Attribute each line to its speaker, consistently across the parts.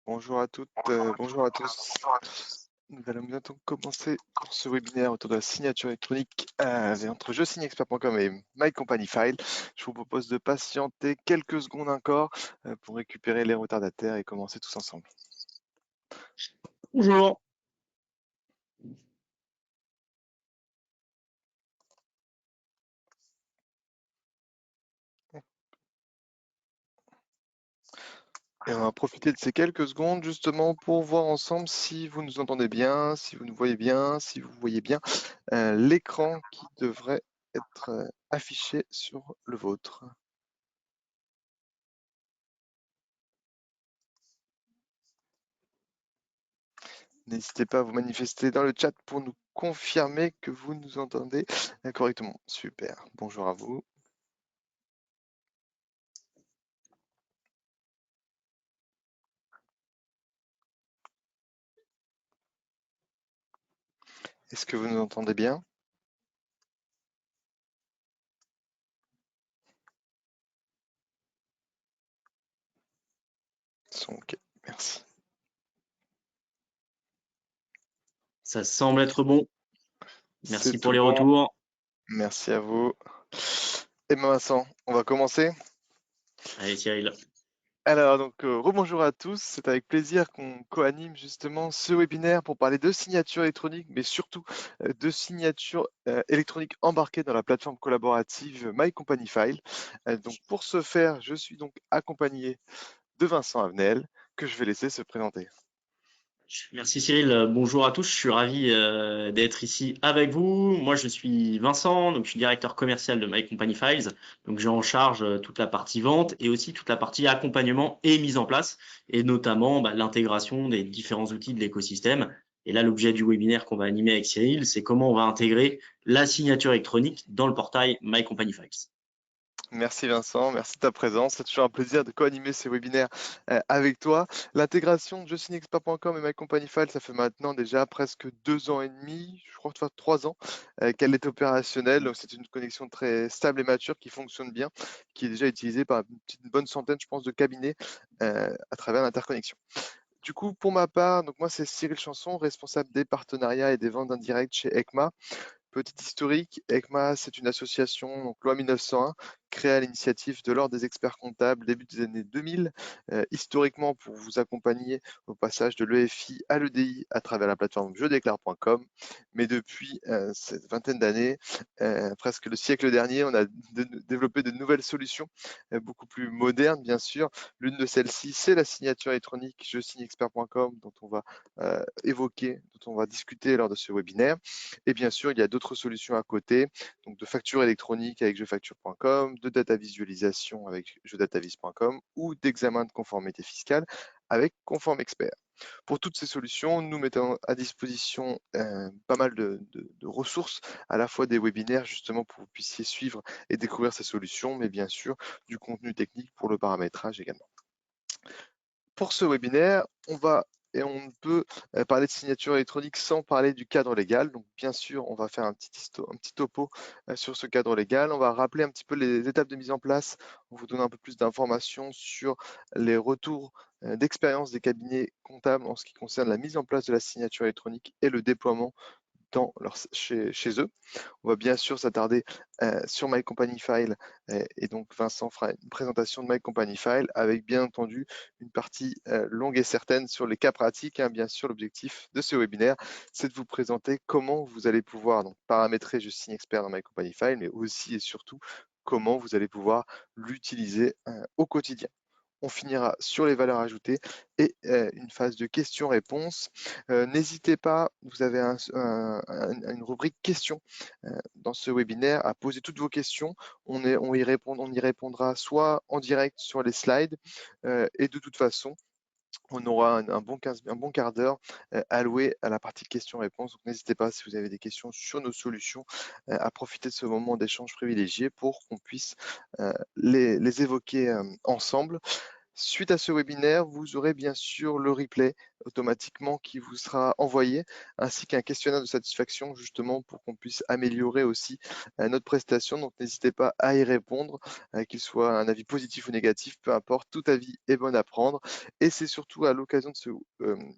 Speaker 1: Bonjour à toutes, bonjour à tous. Nous allons bientôt commencer pour ce webinaire autour de la signature électronique entre jesignexpert.com et My Company File. Je vous propose de patienter quelques secondes encore pour récupérer les retardataires et commencer tous ensemble.
Speaker 2: Bonjour.
Speaker 1: Et on va profiter de ces quelques secondes justement pour voir ensemble si vous nous entendez bien, si vous nous voyez bien, si vous voyez bien l'écran qui devrait être affiché sur le vôtre. N'hésitez pas à vous manifester dans le chat pour nous confirmer que vous nous entendez correctement. Super. Bonjour à vous. Est-ce que vous nous entendez bien? Ok, merci.
Speaker 2: Ça semble être bon. Merci
Speaker 1: C'est
Speaker 2: pour
Speaker 1: tout
Speaker 2: les
Speaker 1: bon.
Speaker 2: retours.
Speaker 1: Merci à vous. Et bien Vincent, on va commencer.
Speaker 2: Allez Cyril.
Speaker 1: Alors donc rebonjour à tous, c'est avec plaisir qu'on co-anime justement ce webinaire pour parler de signature électronique, mais surtout de signature électronique embarquée dans la plateforme collaborative My Company File. Donc pour ce faire, je suis donc accompagné de Vincent Avenel, que je vais laisser se présenter.
Speaker 2: Merci Cyril. Bonjour à tous. Je suis ravi d'être ici avec vous. Moi, je suis Vincent, donc je suis directeur commercial de My Company Files. Donc j'ai en charge toute la partie vente et aussi toute la partie accompagnement et mise en place, et notamment l'intégration des différents outils de l'écosystème. Et là, l'objet du webinaire qu'on va animer avec Cyril, c'est comment on va intégrer la signature électronique dans le portail My Company Files.
Speaker 1: Merci Vincent, merci de ta présence. C'est toujours un plaisir de co-animer ces webinaires avec toi. L'intégration de jesignexpert.com et My Company File, ça fait maintenant déjà presque 2 ans et demi, je crois 3 ans qu'elle est opérationnelle. Donc c'est une connexion très stable et mature qui fonctionne bien, qui est déjà utilisée par une bonne centaine, je pense, de cabinets à travers l'interconnexion. Du coup, pour ma part, donc moi c'est Cyril Chanson, responsable des partenariats et des ventes indirectes chez ECMA. Petit historique, ECMA, c'est une association, donc loi 1901, créée à l'initiative de l'Ordre des experts comptables début des années 2000, historiquement pour vous accompagner au passage de l'EFI à l'EDI à travers la plateforme jedéclare.com. Mais depuis cette vingtaine d'années, presque le siècle dernier, on a développé de nouvelles solutions, beaucoup plus modernes bien sûr. L'une de celles-ci, c'est la signature électronique jesignexpert.com dont on va évoquer, dont on va discuter lors de ce webinaire. Et bien sûr, il y a d'autres solutions à côté, donc de facture électronique avec jefacture.com, de data visualisation avec jedatavis.com ou d'examen de conformité fiscale avec Conform Expert. Pour toutes ces solutions, nous mettons à disposition pas mal de ressources, à la fois des webinaires justement pour que vous puissiez suivre et découvrir ces solutions, mais bien sûr du contenu technique pour le paramétrage également. Pour ce webinaire, on ne peut parler de signature électronique sans parler du cadre légal. Donc, bien sûr, on va faire un petit topo sur ce cadre légal. On va rappeler un petit peu les étapes de mise en place. On vous donne un peu plus d'informations sur les retours d'expérience des cabinets comptables en ce qui concerne la mise en place de la signature électronique et le déploiement chez eux. On va bien sûr s'attarder sur My Company File et donc Vincent fera une présentation de My Company File avec bien entendu une partie longue et certaine sur les cas pratiques. Bien sûr, l'objectif de ce webinaire, c'est de vous présenter comment vous allez pouvoir donc, paramétrer Je signe expert dans My Company File, mais aussi et surtout comment vous allez pouvoir l'utiliser au quotidien. On finira sur les valeurs ajoutées et une phase de questions-réponses. N'hésitez pas, vous avez une rubrique questions dans ce webinaire à poser toutes vos questions. On y répondra soit en direct sur les slides et de toute façon, on aura un bon quart d'heure alloué à la partie questions-réponses. Donc n'hésitez pas, si vous avez des questions sur nos solutions, à profiter de ce moment d'échange privilégié pour qu'on puisse les évoquer ensemble. Suite à ce webinaire, vous aurez bien sûr le replay automatiquement qui vous sera envoyé, ainsi qu'un questionnaire de satisfaction justement pour qu'on puisse améliorer aussi notre prestation. Donc n'hésitez pas à y répondre, qu'il soit un avis positif ou négatif, peu importe, tout avis est bon à prendre. Et c'est surtout à l'occasion de ce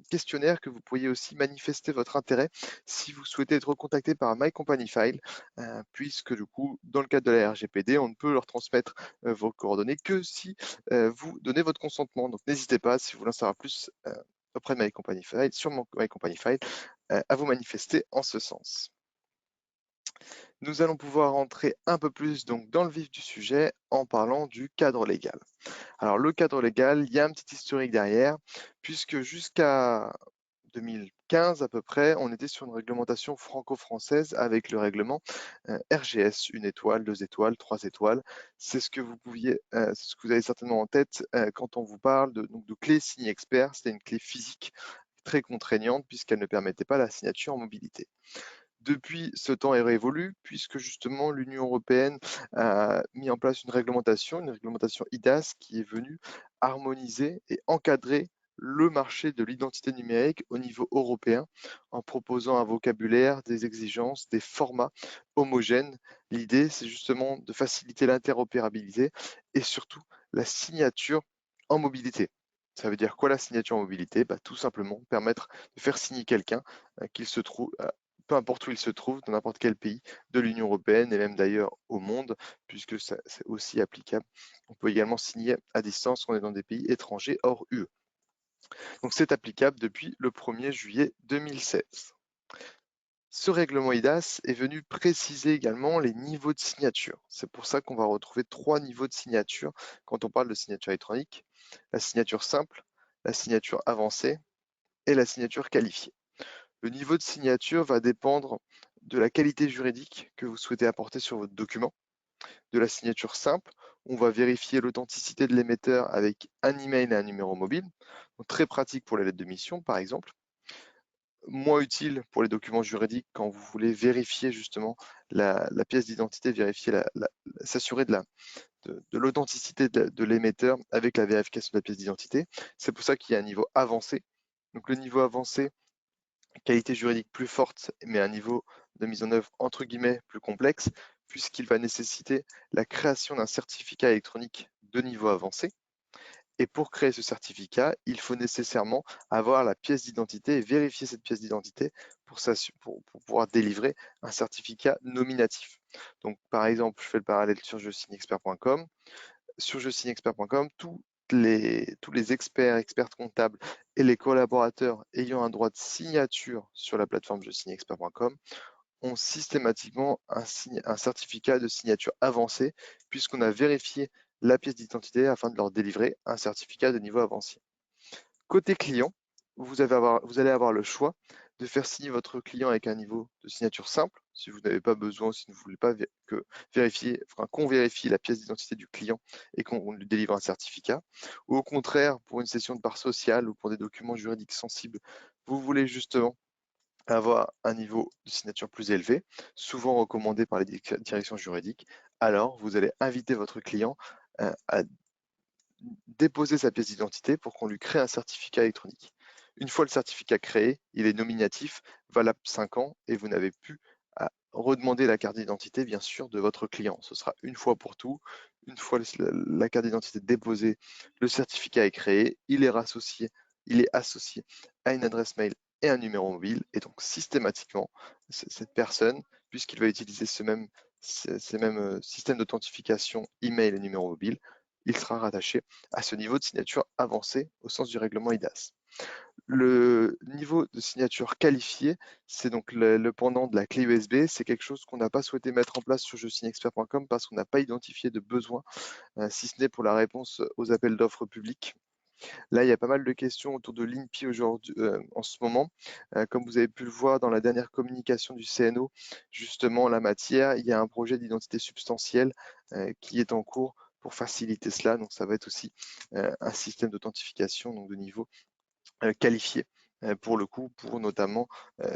Speaker 1: questionnaire que vous pourriez aussi manifester votre intérêt si vous souhaitez être contacté par My Company File, puisque du coup, dans le cadre de la RGPD, on ne peut leur transmettre vos coordonnées que si vous donnez votre consentement. Donc n'hésitez pas, si vous voulez en savoir plus auprès de My Company File, sur My Company File, à vous manifester en ce sens. Nous allons pouvoir rentrer un peu plus donc dans le vif du sujet en parlant du cadre légal. Alors le cadre légal, il y a un petit historique derrière, puisque jusqu'à 2015 à peu près, on était sur une réglementation franco-française avec le règlement RGS, 1 étoile, 2 étoiles, 3 étoiles. C'est ce que vous pouviez, c'est ce que vous avez certainement en tête quand on vous parle donc de clé signe expert. C'était une clé physique très contraignante puisqu'elle ne permettait pas la signature en mobilité. Depuis, ce temps est révolu puisque justement l'Union européenne a mis en place une réglementation IDAS qui est venue harmoniser et encadrer le marché de l'identité numérique au niveau européen en proposant un vocabulaire, des exigences, des formats homogènes. L'idée, c'est justement de faciliter l'interopérabilité et surtout la signature en mobilité. Ça veut dire quoi la signature en mobilité? Tout simplement permettre de faire signer quelqu'un qu'il se trouve peu importe où il se trouve, dans n'importe quel pays de l'Union européenne et même d'ailleurs au monde, puisque c'est aussi applicable. On peut également signer à distance quand on est dans des pays étrangers hors UE. Donc c'est applicable depuis le 1er juillet 2016. Ce règlement IDAS est venu préciser également les niveaux de signature. C'est pour ça qu'on va retrouver 3 niveaux de signature quand on parle de signature électronique. La signature simple, la signature avancée et la signature qualifiée. Le niveau de signature va dépendre de la qualité juridique que vous souhaitez apporter sur votre document. De la signature simple, on va vérifier l'authenticité de l'émetteur avec un email et un numéro mobile. Donc, très pratique pour les lettres de mission, par exemple. Moins utile pour les documents juridiques quand vous voulez vérifier justement la pièce d'identité, s'assurer de l'authenticité de l'émetteur avec la vérification de la pièce d'identité. C'est pour ça qu'il y a un niveau avancé. Donc le niveau avancé, qualité juridique plus forte, mais un niveau de mise en œuvre entre guillemets plus complexe, puisqu'il va nécessiter la création d'un certificat électronique de niveau avancé. Et pour créer ce certificat, il faut nécessairement avoir la pièce d'identité et vérifier cette pièce d'identité pour pouvoir délivrer un certificat nominatif. Donc, par exemple, je fais le parallèle sur jesignexpert.com. Sur jesignexpert.com, tous les experts, expertes comptables et les collaborateurs ayant un droit de signature sur la plateforme jesignexpert.com ont systématiquement un certificat de signature avancé puisqu'on a vérifié la pièce d'identité afin de leur délivrer un certificat de niveau avancé. Côté client, vous allez avoir le choix de faire signer votre client avec un niveau de signature simple, si vous n'avez pas besoin, si vous ne voulez pas qu'on vérifie la pièce d'identité du client et qu'on lui délivre un certificat, ou au contraire, pour une session de part sociale ou pour des documents juridiques sensibles, vous voulez justement avoir un niveau de signature plus élevé, souvent recommandé par les directions juridiques, alors vous allez inviter votre client à déposer sa pièce d'identité pour qu'on lui crée un certificat électronique. Une fois le certificat créé, il est nominatif, valable 5 ans, et vous n'avez plus à redemander la carte d'identité, bien sûr, de votre client. Ce sera une fois pour tout. Une fois la carte d'identité déposée, le certificat est créé, il est associé à une adresse mail et un numéro mobile, et donc systématiquement, cette personne, puisqu'il va utiliser ces mêmes systèmes d'authentification email et numéro mobile, il sera rattaché à ce niveau de signature avancé au sens du règlement IDAS. Le niveau de signature qualifiée, c'est donc le pendant de la clé USB. C'est quelque chose qu'on n'a pas souhaité mettre en place sur jesignexpert.com parce qu'on n'a pas identifié de besoin, si ce n'est pour la réponse aux appels d'offres publics. Là, il y a pas mal de questions autour de l'INPI aujourd'hui, en ce moment. Comme vous avez pu le voir dans la dernière communication du CNO, justement, en la matière, il y a un projet d'identité substantielle qui est en cours pour faciliter cela. Donc, ça va être aussi un système d'authentification donc de niveau qualifié pour le coup, pour notamment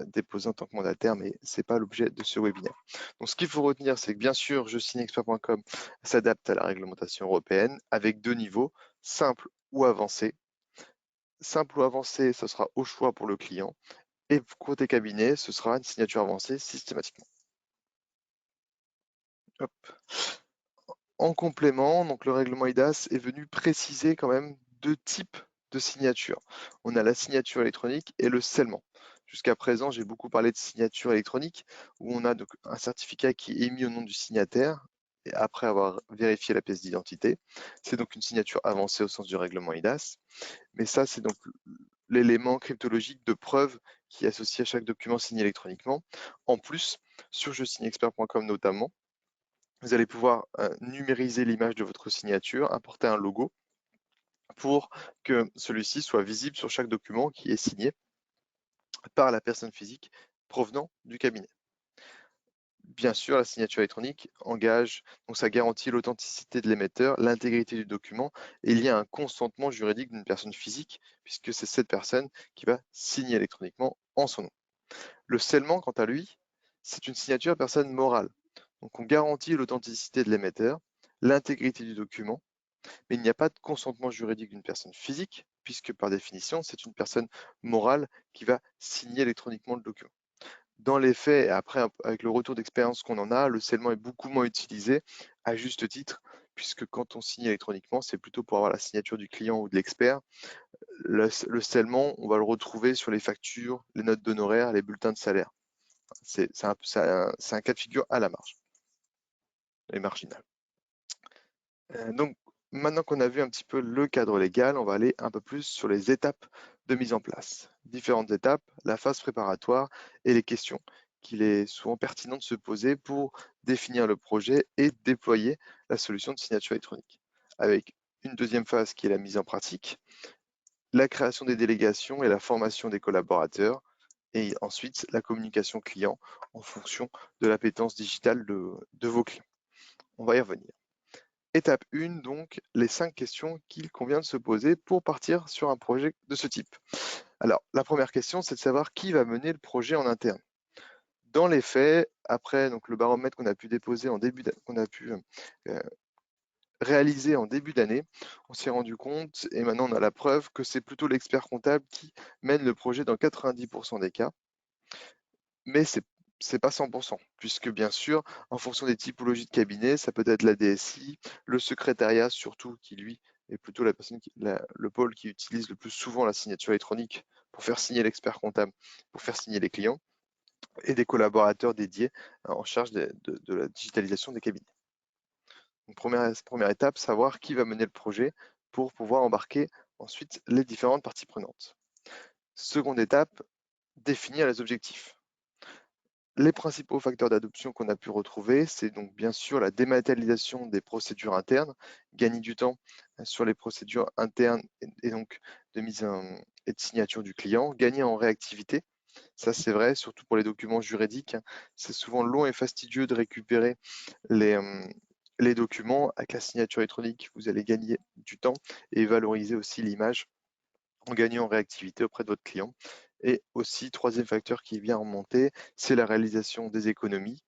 Speaker 1: déposer en tant que mandataire, mais ce n'est pas l'objet de ce webinaire. Donc ce qu'il faut retenir, c'est que bien sûr, jesignexpert.com s'adapte à la réglementation européenne avec 2 niveaux, simple ou avancé. Simple ou avancé, ce sera au choix pour le client. Et côté cabinet, ce sera une signature avancée systématiquement. Hop. En complément, donc le règlement IDAS est venu préciser quand même deux types de signatures. On a la signature électronique et le scellement. Jusqu'à présent, j'ai beaucoup parlé de signature électronique, où on a donc un certificat qui est émis au nom du signataire, et après avoir vérifié la pièce d'identité. C'est donc une signature avancée au sens du règlement IDAS. Mais ça, c'est donc l'élément cryptologique de preuve qui est associé à chaque document signé électroniquement. En plus, sur jesignexpert.com notamment, vous allez pouvoir numériser l'image de votre signature, importer un logo pour que celui-ci soit visible sur chaque document qui est signé par la personne physique provenant du cabinet. Bien sûr, la signature électronique engage, donc ça garantit l'authenticité de l'émetteur, l'intégrité du document, et il y a un consentement juridique d'une personne physique, puisque c'est cette personne qui va signer électroniquement en son nom. Le scellement, quant à lui, c'est une signature à personne morale. Donc on garantit l'authenticité de l'émetteur, l'intégrité du document, mais il n'y a pas de consentement juridique d'une personne physique, puisque par définition, c'est une personne morale qui va signer électroniquement le document. Dans les faits, et après, avec le retour d'expérience qu'on en a, le scellement est beaucoup moins utilisé, à juste titre, puisque quand on signe électroniquement, c'est plutôt pour avoir la signature du client ou de l'expert. Le scellement, on va le retrouver sur les factures, les notes d'honoraires, les bulletins de salaire. C'est un cas de figure à la marge, et marginal. Donc, maintenant qu'on a vu un petit peu le cadre légal, on va aller un peu plus sur les étapes de mise en place. Différentes étapes, la phase préparatoire et les questions qu'il est souvent pertinent de se poser pour définir le projet et déployer la solution de signature électronique. Avec une deuxième phase qui est la mise en pratique, la création des délégations et la formation des collaborateurs, et ensuite la communication client en fonction de l'appétence digitale de vos clients. On va y revenir. Étape 1, donc, les 5 questions qu'il convient de se poser pour partir sur un projet de ce type. Alors, la première question, c'est de savoir qui va mener le projet en interne. Dans les faits, après donc, le baromètre qu'on a pu déposer qu'on a pu réaliser en début d'année, on s'est rendu compte, et maintenant on a la preuve, que c'est plutôt l'expert comptable qui mène le projet dans 90% des cas. Mais c'est pas 100%, puisque bien sûr, en fonction des typologies de cabinet, ça peut être la DSI, le secrétariat surtout, qui lui est plutôt la personne le pôle qui utilise le plus souvent la signature électronique pour faire signer l'expert comptable, pour faire signer les clients, et des collaborateurs dédiés en charge de la digitalisation des cabinets. Donc première étape, savoir qui va mener le projet pour pouvoir embarquer ensuite les différentes parties prenantes. Seconde étape, définir les objectifs. Les principaux facteurs d'adoption qu'on a pu retrouver, c'est donc bien sûr la dématérialisation des procédures internes, gagner du temps sur les procédures internes et donc de mise et de signature du client, gagner en réactivité. Ça, c'est vrai, surtout pour les documents juridiques. C'est souvent long et fastidieux de récupérer les documents. Avec la signature électronique, vous allez gagner du temps et valoriser aussi l'image en gagnant en réactivité auprès de votre client. Et aussi, troisième facteur qui vient remonter, c'est la réalisation des économies,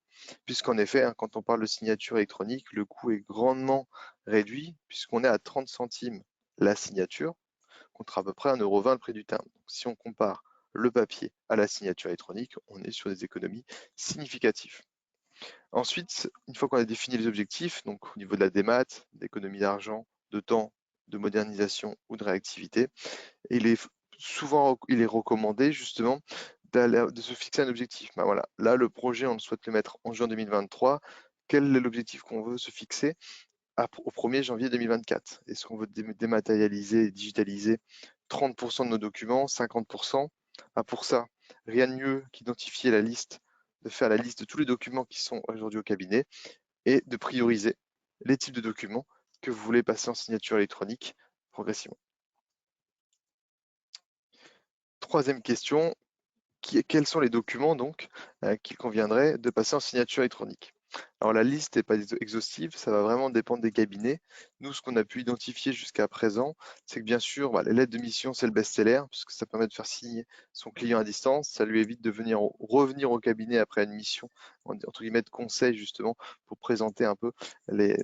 Speaker 1: puisqu'en effet, quand on parle de signature électronique, le coût est grandement réduit, puisqu'on est à 30 centimes la signature, contre à peu près 1,20 € le prix du timbre. Donc, si on compare le papier à la signature électronique, on est sur des économies significatives. Ensuite, une fois qu'on a défini les objectifs, donc au niveau de la démat, d'économie d'argent, de temps, de modernisation ou de réactivité, il est recommandé justement de se fixer un objectif. Ben voilà, là, le projet, on souhaite le mettre en juin 2023. Quel est l'objectif qu'on veut se fixer au 1er janvier 2024? Est-ce qu'on veut dématérialiser et digitaliser 30% de nos documents, 50%? Pour ça, rien de mieux qu'identifier la liste, de faire la liste de tous les documents qui sont aujourd'hui au cabinet et de prioriser les types de documents que vous voulez passer en signature électronique progressivement. Troisième question, quels sont les documents donc qu'il conviendrait de passer en signature électronique? Alors la liste n'est pas exhaustive, ça va vraiment dépendre des cabinets. Nous, ce qu'on a pu identifier jusqu'à présent, c'est que bien sûr, les lettres de mission, c'est le best-seller, puisque ça permet de faire signer son client à distance. Ça lui évite de revenir au cabinet après une mission, entre guillemets, de conseil justement, pour présenter un peu les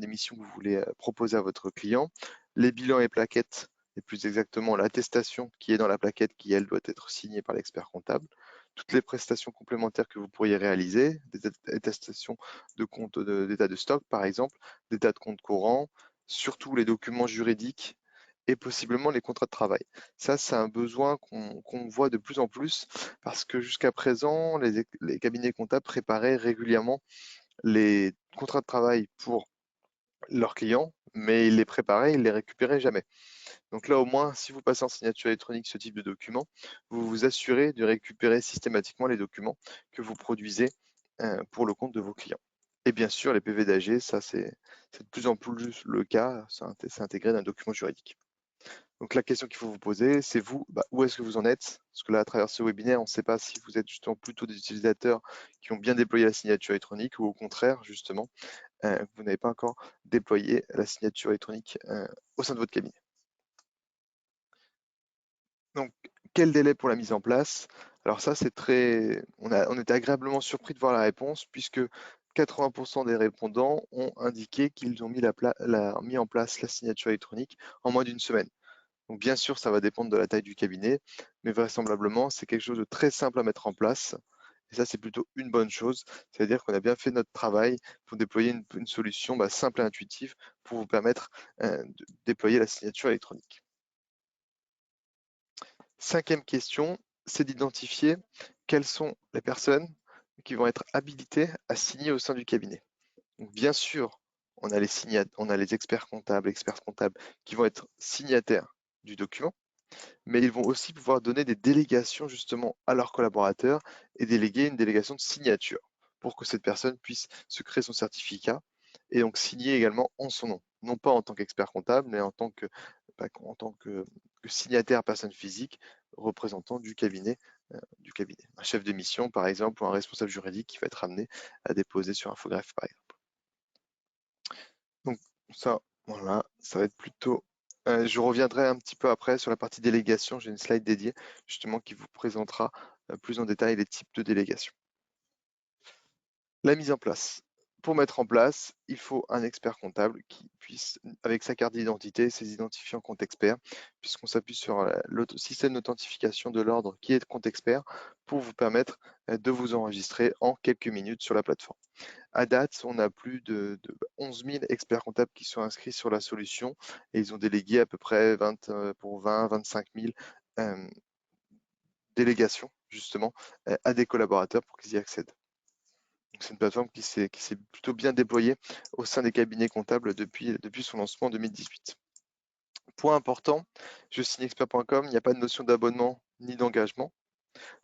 Speaker 1: missions que vous voulez proposer à votre client. les bilans et plaquettes, et plus exactement l'attestation qui est dans la plaquette qui, elle, doit être signée par l'expert comptable, toutes les prestations complémentaires que vous pourriez réaliser, des attestations de compte d'état de stock par exemple, d'état de compte courant, surtout les documents juridiques et possiblement les contrats de travail. Ça, c'est un besoin qu'on voit de plus en plus parce que jusqu'à présent, les cabinets comptables préparaient régulièrement les contrats de travail pour leurs clients, mais ils les préparaient, ils les récupéraient jamais. Donc là, au moins, si vous passez en signature électronique ce type de document, vous vous assurez de récupérer systématiquement les documents que vous produisez pour le compte de vos clients. Et bien sûr, les PV d'AG, ça c'est de plus en plus le cas, c'est intégré dans un document juridique. Donc la question qu'il faut vous poser, c'est vous, où est-ce que vous en êtes? Parce que là, à travers ce webinaire, on ne sait pas si vous êtes justement plutôt des utilisateurs qui ont bien déployé la signature électronique ou au contraire, justement, vous n'avez pas encore déployé la signature électronique au sein de votre cabinet. Donc, quel délai pour la mise en place? Alors ça, c'est très... On était agréablement surpris de voir la réponse puisque 80% des répondants ont indiqué qu'ils ont mis en place la signature électronique en moins d'une semaine. Donc bien sûr, ça va dépendre de la taille du cabinet, mais vraisemblablement, c'est quelque chose de très simple à mettre en place. Et ça, c'est plutôt une bonne chose. C'est-à-dire qu'on a bien fait notre travail pour déployer une solution simple et intuitive pour vous permettre de déployer la signature électronique. Cinquième question, c'est d'identifier quelles sont les personnes qui vont être habilitées à signer au sein du cabinet. Donc, bien sûr, on a les experts comptables qui vont être signataires du document, mais ils vont aussi pouvoir donner des délégations justement à leurs collaborateurs et déléguer une délégation de signature pour que cette personne puisse se créer son certificat et donc signer également en son nom, non pas en tant qu'expert comptable, mais en tant que signataire personne physique représentant du cabinet. Un chef de mission, par exemple, ou un responsable juridique qui va être amené à déposer sur Infogreffe, par exemple. Donc ça, voilà, ça va être plutôt... je reviendrai un petit peu après sur la partie délégation. J'ai une slide dédiée justement qui vous présentera plus en détail les types de délégations. La mise en place. Pour mettre en place, il faut un expert comptable qui puisse, avec sa carte d'identité, ses identifiants compte expert, puisqu'on s'appuie sur le système d'authentification de l'ordre qui est compte expert, pour vous permettre de vous enregistrer en quelques minutes sur la plateforme. À date, on a plus de 11 000 experts comptables qui sont inscrits sur la solution et ils ont délégué à peu près 25 000 délégations justement à des collaborateurs pour qu'ils y accèdent. C'est une plateforme qui s'est plutôt bien déployée au sein des cabinets comptables depuis son lancement en 2018. Point important, jesignexpert.com, il n'y a pas de notion d'abonnement ni d'engagement.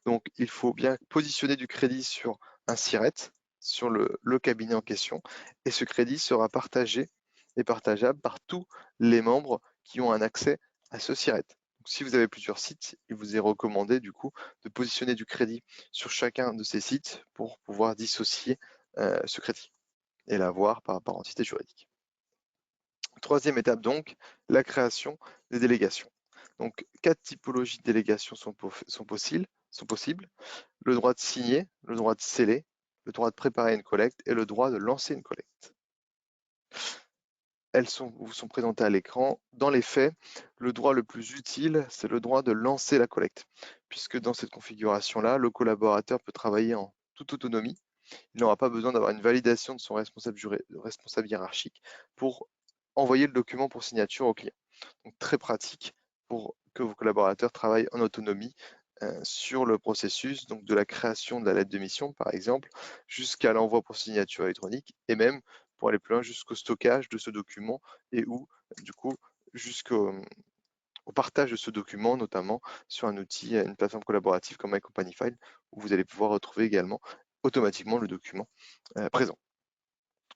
Speaker 1: Donc, il faut bien positionner du crédit sur un SIRET, sur le cabinet en question, et ce crédit sera partagé et partageable par tous les membres qui ont un accès à ce SIRET. Donc, si vous avez plusieurs sites, il vous est recommandé du coup de positionner du crédit sur chacun de ces sites pour pouvoir dissocier ce crédit et l'avoir par entité juridique. Troisième étape donc, la création des délégations. Donc, 4 typologies de délégations sont possibles. Le droit de signer, le droit de sceller, le droit de préparer une collecte et le droit de lancer une collecte. Elles vous sont présentées à l'écran. Dans les faits, le droit le plus utile, c'est le droit de lancer la collecte, puisque dans cette configuration-là, le collaborateur peut travailler en toute autonomie. Il n'aura pas besoin d'avoir une validation de son responsable hiérarchique pour envoyer le document pour signature au client. Donc très pratique pour que vos collaborateurs travaillent en autonomie sur le processus, donc de la création de la lettre de mission par exemple, jusqu'à l'envoi pour signature électronique et même pour aller plus loin jusqu'au stockage de ce document et ou du coup jusqu'au partage de ce document, notamment sur un outil, une plateforme collaborative comme MyCompanyFile, où vous allez pouvoir retrouver également automatiquement le document présent.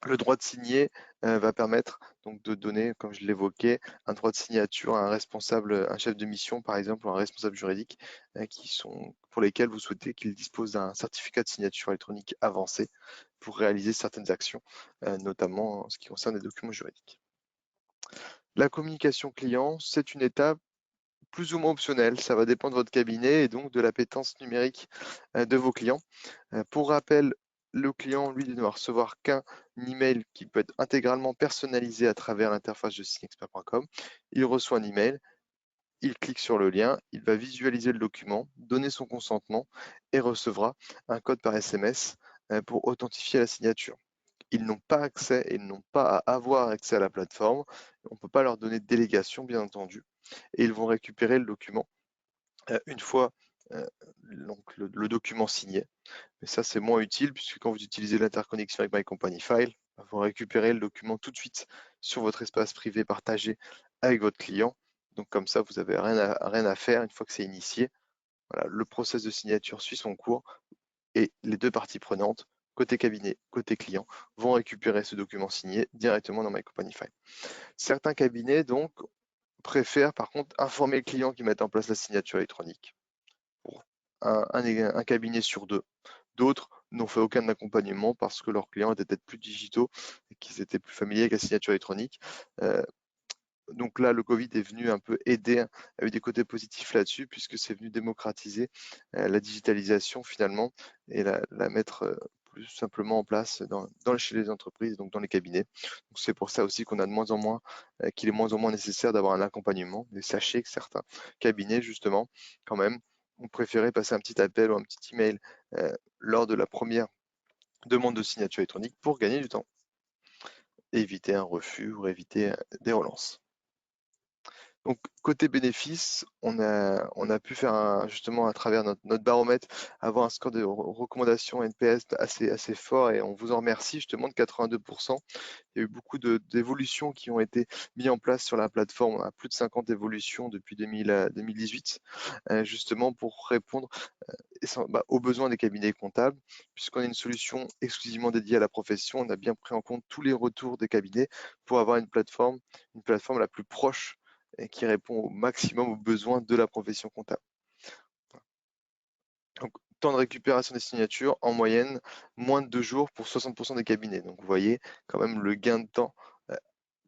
Speaker 1: Le droit de signer va permettre donc de donner, comme je l'évoquais, un droit de signature à un responsable, un chef de mission par exemple, ou un responsable juridique, pour lesquels vous souhaitez qu'il dispose d'un certificat de signature électronique avancé pour réaliser certaines actions, notamment en ce qui concerne les documents juridiques. La communication client, c'est une étape plus ou moins optionnelle, ça va dépendre de votre cabinet et donc de l'appétence numérique de vos clients. Pour rappel, le client, lui, ne va recevoir qu'un email qui peut être intégralement personnalisé à travers l'interface de signexpert.com. Il reçoit un email, il clique sur le lien, il va visualiser le document, donner son consentement et recevra un code par SMS pour authentifier la signature. Ils n'ont pas accès et ils n'ont pas à avoir accès à la plateforme. On ne peut pas leur donner de délégation, bien entendu. Et ils vont récupérer le document une fois donc le document signé. Mais ça, c'est moins utile puisque quand vous utilisez l'interconnexion avec My Company File, vous récupérez le document tout de suite sur votre espace privé partagé avec votre client. Donc comme ça, vous n'avez rien à faire une fois que c'est initié. Voilà, le process de signature suit son cours et les deux parties prenantes, côté cabinet, côté client, vont récupérer ce document signé directement dans My Company File. Certains cabinets, donc, préfèrent par contre informer le client qu'ils mettent en place la signature électronique pour un cabinet sur deux. D'autres n'ont fait aucun accompagnement parce que leurs clients étaient peut-être plus digitaux et qu'ils étaient plus familiers avec la signature électronique. Donc là, le Covid est venu un peu aider, a eu des côtés positifs là-dessus, puisque c'est venu démocratiser la digitalisation finalement et la mettre plus simplement en place chez les entreprises, donc dans les cabinets. Donc c'est pour ça aussi qu'on a de moins en moins, qu'il est de moins en moins nécessaire d'avoir un accompagnement. Mais sachez que certains cabinets, justement, quand même, ont préféré passer un petit appel ou un petit email lors de la première demande de signature électronique pour gagner du temps, éviter un refus ou éviter des relances. Donc, côté bénéfice, on a pu faire justement à travers notre baromètre, avoir un score de recommandation NPS assez fort et on vous en remercie justement de 82%. Il y a eu beaucoup d'évolutions qui ont été mises en place sur la plateforme, on a plus de 50 évolutions depuis 2018, justement pour répondre aux besoins des cabinets comptables. Puisqu'on a une solution exclusivement dédiée à la profession, on a bien pris en compte tous les retours des cabinets pour avoir une plateforme la plus proche et qui répond au maximum aux besoins de la profession comptable. Donc, temps de récupération des signatures, en moyenne, moins de 2 jours pour 60% des cabinets. Donc, vous voyez quand même le gain de temps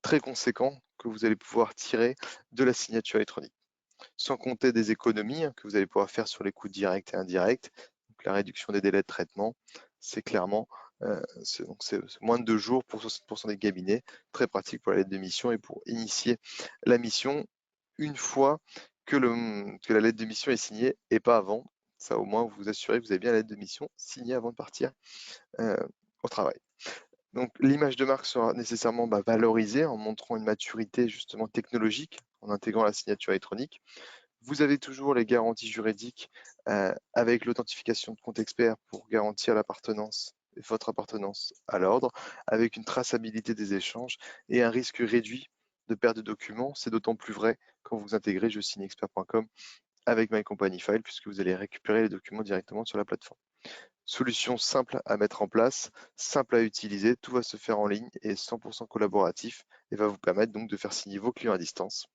Speaker 1: très conséquent que vous allez pouvoir tirer de la signature électronique. Sans compter des économies que vous allez pouvoir faire sur les coûts directs et indirects. Donc, la réduction des délais de traitement, c'est clairement c'est moins de 2 jours pour 60% des cabinets, très pratique pour la lettre de mission et pour initier la mission une fois que la lettre de mission est signée et pas avant. Ça, au moins, vous vous assurez que vous avez bien la lettre de mission signée avant de partir au travail. Donc, l'image de marque sera nécessairement valorisée en montrant une maturité justement technologique, en intégrant la signature électronique. Vous avez toujours les garanties juridiques avec l'authentification de compte expert pour garantir votre appartenance à l'ordre, avec une traçabilité des échanges et un risque réduit de perte de documents. C'est d'autant plus vrai quand vous intégrez jesignexpert.com avec My Company File, puisque vous allez récupérer les documents directement sur la plateforme. Solution simple à mettre en place, simple à utiliser, tout va se faire en ligne et 100% collaboratif et va vous permettre donc de faire signer vos clients à distance.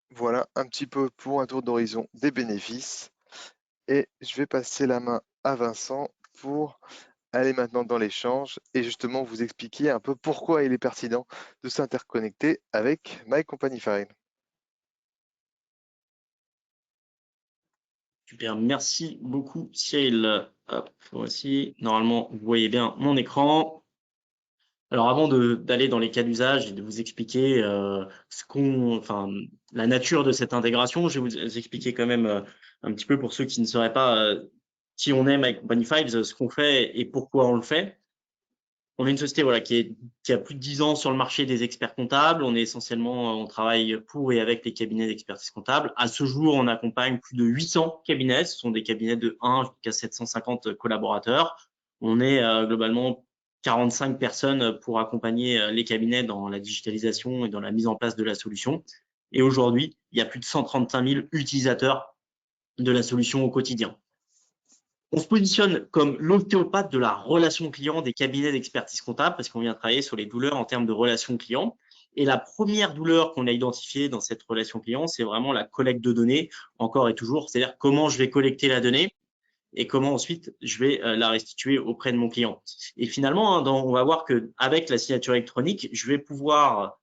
Speaker 1: Voilà un petit peu pour un tour d'horizon des bénéfices. Et je vais passer la main à Vincent pour aller maintenant dans l'échange et justement vous expliquer un peu pourquoi il est pertinent de s'interconnecter avec My Company File.
Speaker 2: Super, merci beaucoup Cyril. Hop, voici, normalement vous voyez bien mon écran. Alors avant d'aller dans les cas d'usage et de vous expliquer la nature de cette intégration, je vais vous expliquer quand même un petit peu pour ceux qui ne sauraient pas qui on est My Company Files, ce qu'on fait et pourquoi on le fait. On est une société voilà qui a plus de 10 ans sur le marché des experts comptables. On travaille pour et avec les cabinets d'expertise comptable. À ce jour, on accompagne plus de 800 cabinets. Ce sont des cabinets de 1 jusqu'à 750 collaborateurs. On est globalement 45 personnes pour accompagner les cabinets dans la digitalisation et dans la mise en place de la solution. Et aujourd'hui, il y a plus de 135 000 utilisateurs de la solution au quotidien. On se positionne comme l'ostéopathe de la relation client des cabinets d'expertise comptable parce qu'on vient travailler sur les douleurs en termes de relation client. Et la première douleur qu'on a identifiée dans cette relation client, c'est vraiment la collecte de données, encore et toujours, c'est-à-dire comment je vais collecter la donnée et comment ensuite je vais la restituer auprès de mon client. Et finalement, on va voir qu'avec la signature électronique, je vais pouvoir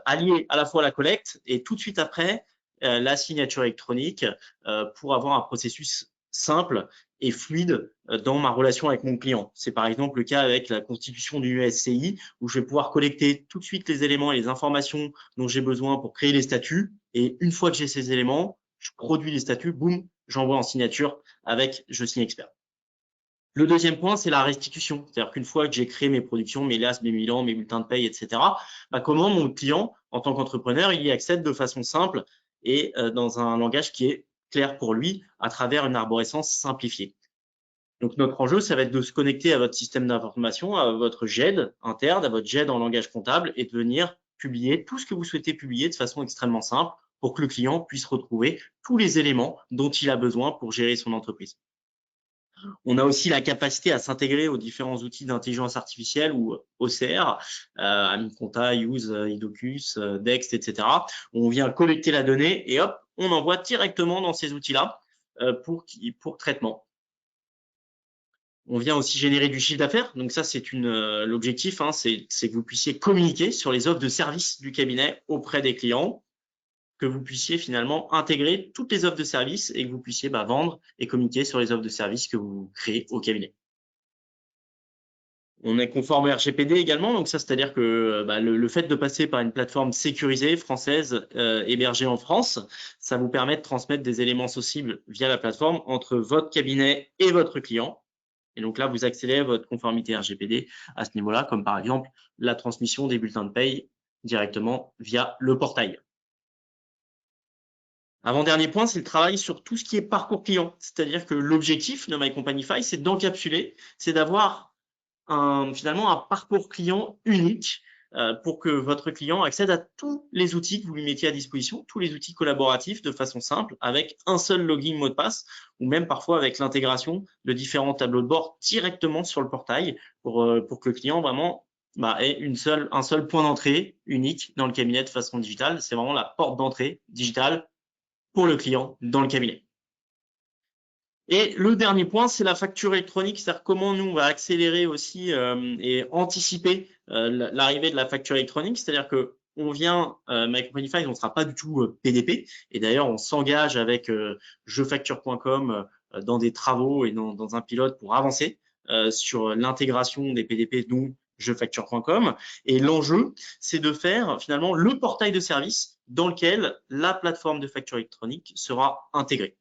Speaker 2: allier à la fois la collecte et tout de suite après la signature électronique pour avoir un processus simple et fluide dans ma relation avec mon client. C'est par exemple le cas avec la constitution d'une SCI où je vais pouvoir collecter tout de suite les éléments et les informations dont j'ai besoin pour créer les statuts. Et une fois que j'ai ces éléments, je produis les statuts, boum, j'envoie en signature avec Je signe expert. Le deuxième point, c'est la restitution. C'est-à-dire qu'une fois que j'ai créé mes productions, mes LAS, mes bilans, mes bulletins de paye, etc., comment mon client, en tant qu'entrepreneur, il y accède de façon simple et dans un langage qui est clair pour lui à travers une arborescence simplifiée. Donc, notre enjeu, ça va être de se connecter à votre système d'information, à votre GED interne, à votre GED en langage comptable et de venir publier tout ce que vous souhaitez publier de façon extrêmement simple pour que le client puisse retrouver tous les éléments dont il a besoin pour gérer son entreprise. On a aussi la capacité à s'intégrer aux différents outils d'intelligence artificielle ou OCR, AmiConta, Use, Idocus, Dext, etc. On vient collecter la donnée et hop, on envoie directement dans ces outils-là pour traitement. On vient aussi générer du chiffre d'affaires. Donc ça, c'est l'objectif, c'est que vous puissiez communiquer sur les offres de services du cabinet auprès des clients, que vous puissiez finalement intégrer toutes les offres de services et que vous puissiez vendre et communiquer sur les offres de services que vous créez au cabinet. On est conforme au RGPD également, donc ça, c'est-à-dire que le fait de passer par une plateforme sécurisée française hébergée en France, ça vous permet de transmettre des éléments sensibles via la plateforme entre votre cabinet et votre client. Et donc là, vous accélérez votre conformité RGPD à ce niveau-là, comme par exemple la transmission des bulletins de paye directement via le portail. Avant-dernier point, c'est le travail sur tout ce qui est parcours client. C'est-à-dire que l'objectif de My Companify, c'est d'encapsuler, c'est d'avoir finalement un parcours client unique pour que votre client accède à tous les outils que vous lui mettiez à disposition, tous les outils collaboratifs de façon simple, avec un seul login mot de passe, ou même parfois avec l'intégration de différents tableaux de bord directement sur le portail pour que le client vraiment ait un seul point d'entrée unique dans le cabinet de façon digitale. C'est vraiment la porte d'entrée digitale pour le client dans le cabinet. Et le dernier point, c'est la facture électronique, c'est-à-dire comment nous, on va accélérer aussi et anticiper l'arrivée de la facture électronique, c'est-à-dire que on vient, My Companify, on ne sera pas du tout PDP, et d'ailleurs, on s'engage avec jefacture.com dans des travaux et dans un pilote pour avancer sur l'intégration des PDP, dont jefacture.com. Et l'enjeu, c'est de faire finalement le portail de service dans lequel la plateforme de facture électronique sera intégrée.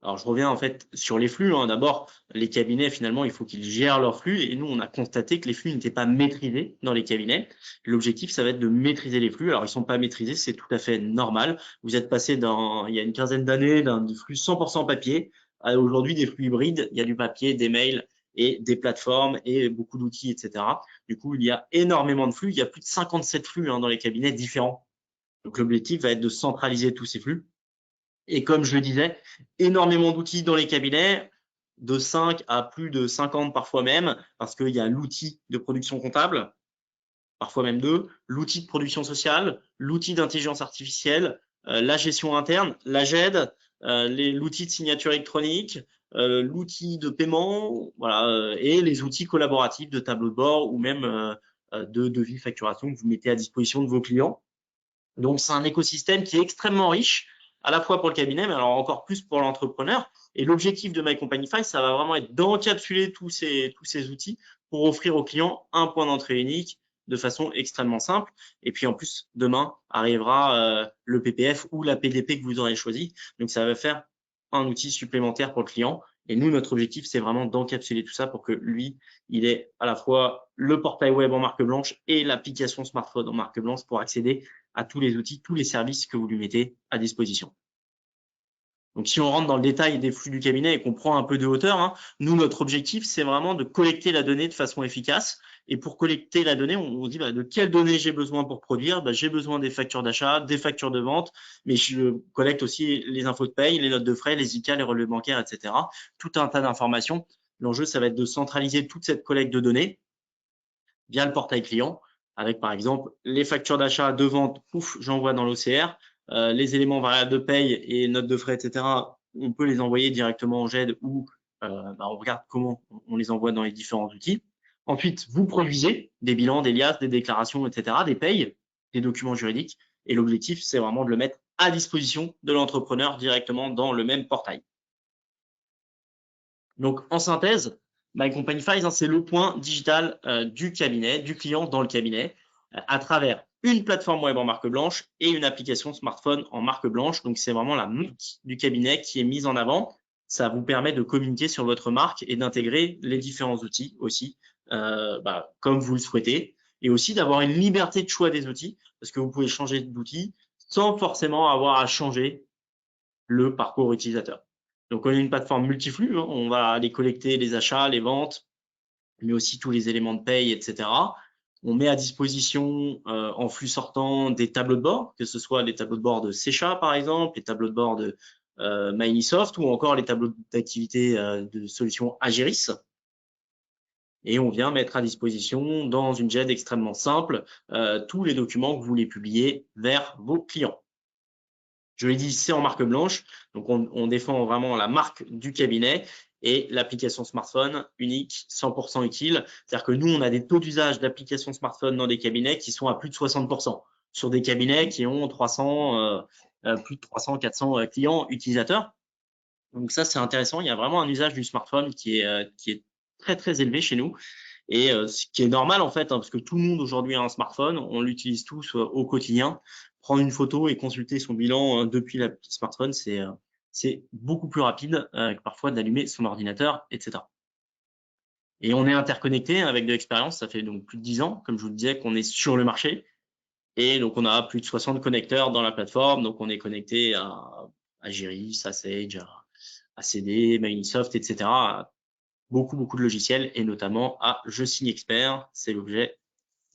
Speaker 2: Alors, je reviens en fait sur les flux. D'abord, les cabinets, finalement, il faut qu'ils gèrent leurs flux. Et nous, on a constaté que les flux n'étaient pas maîtrisés dans les cabinets. L'objectif, ça va être de maîtriser les flux. Alors, ils sont pas maîtrisés, c'est tout à fait normal. Vous êtes passé il y a une quinzaine d'années d'un flux 100% papier à aujourd'hui des flux hybrides. Il y a du papier, des mails et des plateformes et beaucoup d'outils, etc. Du coup, il y a énormément de flux. Il y a plus de 57 flux dans les cabinets différents. Donc, l'objectif va être de centraliser tous ces flux. Et comme je le disais, énormément d'outils dans les cabinets, de 5 à plus de 50 parfois même, parce qu'il y a l'outil de production comptable, parfois même 2, l'outil de production sociale, l'outil d'intelligence artificielle, la gestion interne, la GED, l'outil de signature électronique, l'outil de paiement, voilà, et les outils collaboratifs de tableau de bord ou même de devis facturation que vous mettez à disposition de vos clients. Donc, c'est un écosystème qui est extrêmement riche, à la fois pour le cabinet, mais alors encore plus pour l'entrepreneur. Et l'objectif de My Companify, ça va vraiment être d'encapsuler tous ces outils pour offrir aux clients un point d'entrée unique de façon extrêmement simple. Et puis, en plus, demain arrivera le PPF ou la PDP que vous aurez choisi. Donc, ça va faire un outil supplémentaire pour le client. Et nous, notre objectif, c'est vraiment d'encapsuler tout ça pour que lui, il ait à la fois le portail web en marque blanche et l'application smartphone en marque blanche pour accéder à tous les outils, tous les services que vous lui mettez à disposition. Donc, si on rentre dans le détail des flux du cabinet et qu'on prend un peu de hauteur, nous, notre objectif, c'est vraiment de collecter la donnée de façon efficace. Et pour collecter la donnée, on dit de quelles données j'ai besoin pour produire. J'ai besoin des factures d'achat, des factures de vente, mais je collecte aussi les infos de paye, les notes de frais, les ICA, les relevés bancaires, etc. Tout un tas d'informations. L'enjeu, ça va être de centraliser toute cette collecte de données via le portail client, avec par exemple les factures d'achat, de vente, pouf, j'envoie dans l'OCR. Les éléments variables de paye et notes de frais, etc., on peut les envoyer directement en GED ou on regarde comment on les envoie dans les différents outils. Ensuite, vous produisez des bilans, des liasses, des déclarations, etc., des payes, des documents juridiques. Et l'objectif, c'est vraiment de le mettre à disposition de l'entrepreneur directement dans le même portail. Donc, en synthèse, My Company Files, hein, c'est le point digital du cabinet, du client dans le cabinet, à travers une plateforme web en marque blanche et une application smartphone en marque blanche. Donc, c'est vraiment la marque du cabinet qui est mise en avant. Ça vous permet de communiquer sur votre marque et d'intégrer les différents outils aussi, comme vous le souhaitez, et aussi d'avoir une liberté de choix des outils, parce que vous pouvez changer d'outil sans forcément avoir à changer le parcours utilisateur. Donc, on a une plateforme multiflux, hein, on va aller collecter les achats, les ventes, mais aussi tous les éléments de paye, etc. On met à disposition en flux sortant des tableaux de bord, que ce soit les tableaux de bord de Secha, par exemple, les tableaux de bord de Microsoft ou encore les tableaux d'activité de solutions Agiris. Et on vient mettre à disposition dans une GED extrêmement simple tous les documents que vous voulez publier vers vos clients. Je l'ai dit, c'est en marque blanche, donc on défend vraiment la marque du cabinet et l'application smartphone unique, 100% utile. C'est-à-dire que nous, on a des taux d'usage d'applications smartphone dans des cabinets qui sont à plus de 60%, sur des cabinets qui ont plus de 300, 400 clients utilisateurs. Donc ça, c'est intéressant. Il y a vraiment un usage du smartphone qui est très, très élevé chez nous. Et ce qui est normal en fait, hein, parce que tout le monde aujourd'hui a un smartphone, on l'utilise tous au quotidien. Prendre une photo et consulter son bilan depuis le smartphone, c'est beaucoup plus rapide que parfois d'allumer son ordinateur, etc. Et on est interconnecté avec de l'expérience, ça fait donc plus de 10 ans, comme je vous le disais, qu'on est sur le marché. Et donc on a plus de 60 connecteurs dans la plateforme, donc on est connecté à Giris, à Sage, à CD, Microsoft, etc. Beaucoup de logiciels et notamment à Je Signe Expert, c'est l'objet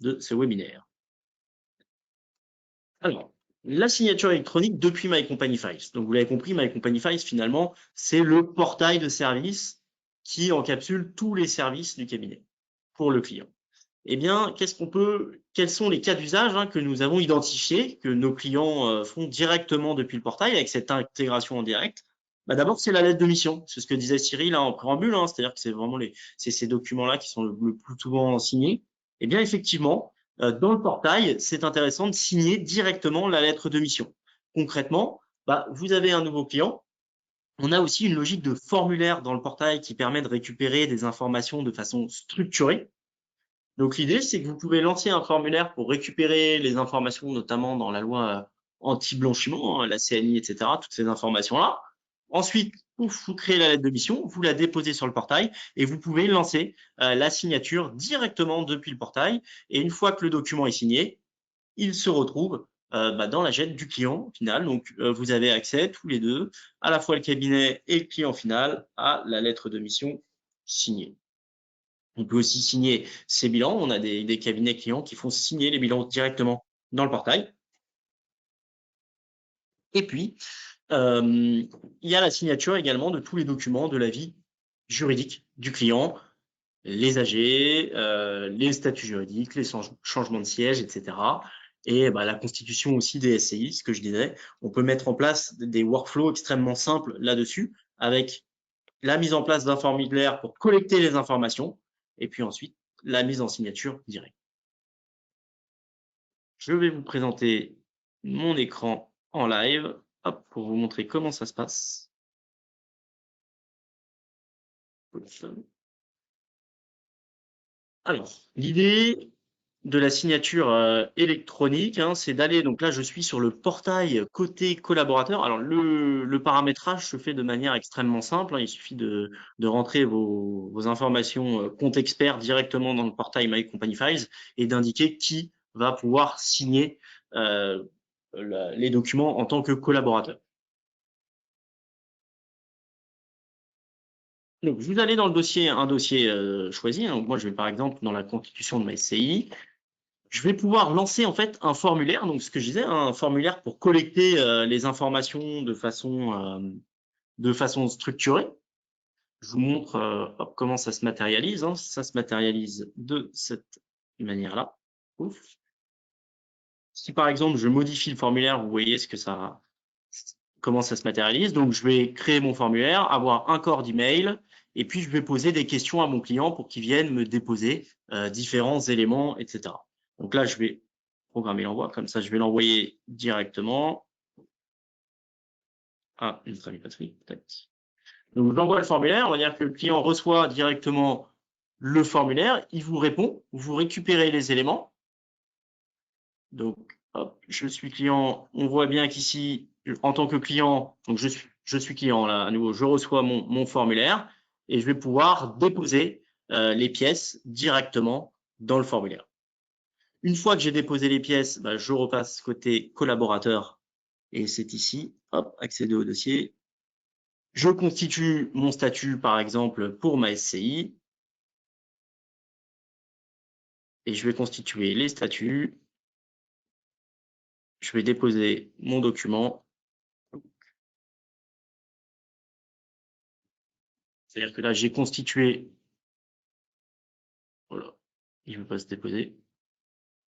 Speaker 2: de ce webinaire. Alors, la signature électronique depuis My Company Files. Donc, vous l'avez compris, My Company Files, finalement, c'est le portail de service qui encapsule tous les services du cabinet pour le client. Eh bien, quels sont les cas d'usage que nous avons identifiés, que nos clients font directement depuis le portail avec cette intégration en direct? D'abord, c'est la lettre de mission. C'est ce que disait Cyril en préambule, c'est-à-dire que c'est vraiment ces documents-là qui sont le plus souvent signés. Eh bien, effectivement, dans le portail, c'est intéressant de signer directement la lettre de mission. Concrètement, vous avez un nouveau client. On a aussi une logique de formulaire dans le portail qui permet de récupérer des informations de façon structurée. Donc, l'idée, c'est que vous pouvez lancer un formulaire pour récupérer les informations, notamment dans la loi anti-blanchiment, la CNI, etc., toutes ces informations-là. Ensuite, vous créez la lettre de mission, vous la déposez sur le portail et vous pouvez lancer la signature directement depuis le portail. Et une fois que le document est signé, il se retrouve dans la GED du client final. Donc, vous avez accès tous les deux, à la fois le cabinet et le client final, à la lettre de mission signée. On peut aussi signer ses bilans. On a des cabinets clients qui font signer les bilans directement dans le portail. Et puis, il y a la signature également de tous les documents de la vie juridique du client, les AG, les statuts juridiques, les changements de siège, etc. Et la constitution aussi des SCI, ce que je disais. On peut mettre en place des workflows extrêmement simples là-dessus, avec la mise en place d'un formulaire pour collecter les informations, et puis ensuite la mise en signature directe. Je vais vous présenter mon écran en live, pour vous montrer comment ça se passe. Alors, l'idée de la signature électronique, c'est d'aller, donc là je suis sur le portail côté collaborateur. Alors le paramétrage se fait de manière extrêmement simple, il suffit de rentrer vos informations compte expert directement dans le portail My Company Files et d'indiquer qui va pouvoir signer les documents en tant que collaborateur. Donc vous allez dans le dossier, un dossier choisi, donc moi je vais par exemple dans la constitution de ma SCI. Je vais pouvoir lancer en fait un formulaire, donc ce que je disais, un formulaire pour collecter les informations de façon structurée. Je vous montre comment ça se matérialise. Ça se matérialise de cette manière-là. Si par exemple je modifie le formulaire, vous voyez comment ça se matérialise. Donc je vais créer mon formulaire, avoir un corps d'email, et puis je vais poser des questions à mon client pour qu'il vienne me déposer différents éléments, etc. Donc là, je vais programmer l'envoi, comme ça je vais l'envoyer directement. une patrie, peut-être. Donc, j'envoie le formulaire. On va dire que le client reçoit directement le formulaire. Il vous répond. Vous récupérez les éléments. Donc, hop, je suis client. On voit bien qu'ici, en tant que client, donc je suis client là, à nouveau, je reçois mon formulaire et je vais pouvoir déposer les pièces directement dans le formulaire. Une fois que j'ai déposé les pièces, bah, je repasse côté collaborateur et c'est ici, hop, accéder au dossier. Je constitue mon statut, par exemple, pour ma SCI et je vais constituer les statuts. Je vais déposer mon document. C'est-à-dire que là, j'ai constitué, voilà, il ne veut pas se déposer,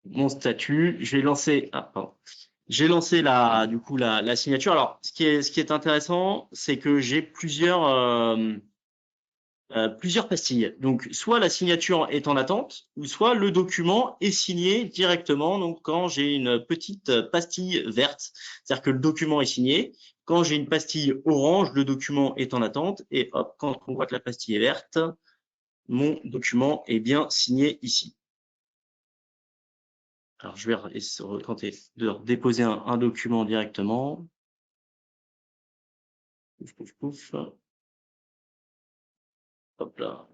Speaker 2: mon statut. Je vais lancer, pardon. J'ai lancé du coup, la signature. Alors, ce qui est intéressant, c'est que j'ai plusieurs pastilles. Donc, soit la signature est en attente, ou soit le document est signé directement. Donc, quand j'ai une petite pastille verte, c'est-à-dire que le document est signé. Quand j'ai une pastille orange, le document est en attente. Et hop, quand on voit que la pastille est verte, mon document est bien signé ici. Alors, je vais tenter de déposer un document directement. Pouf, pouf, pouf. Hop là.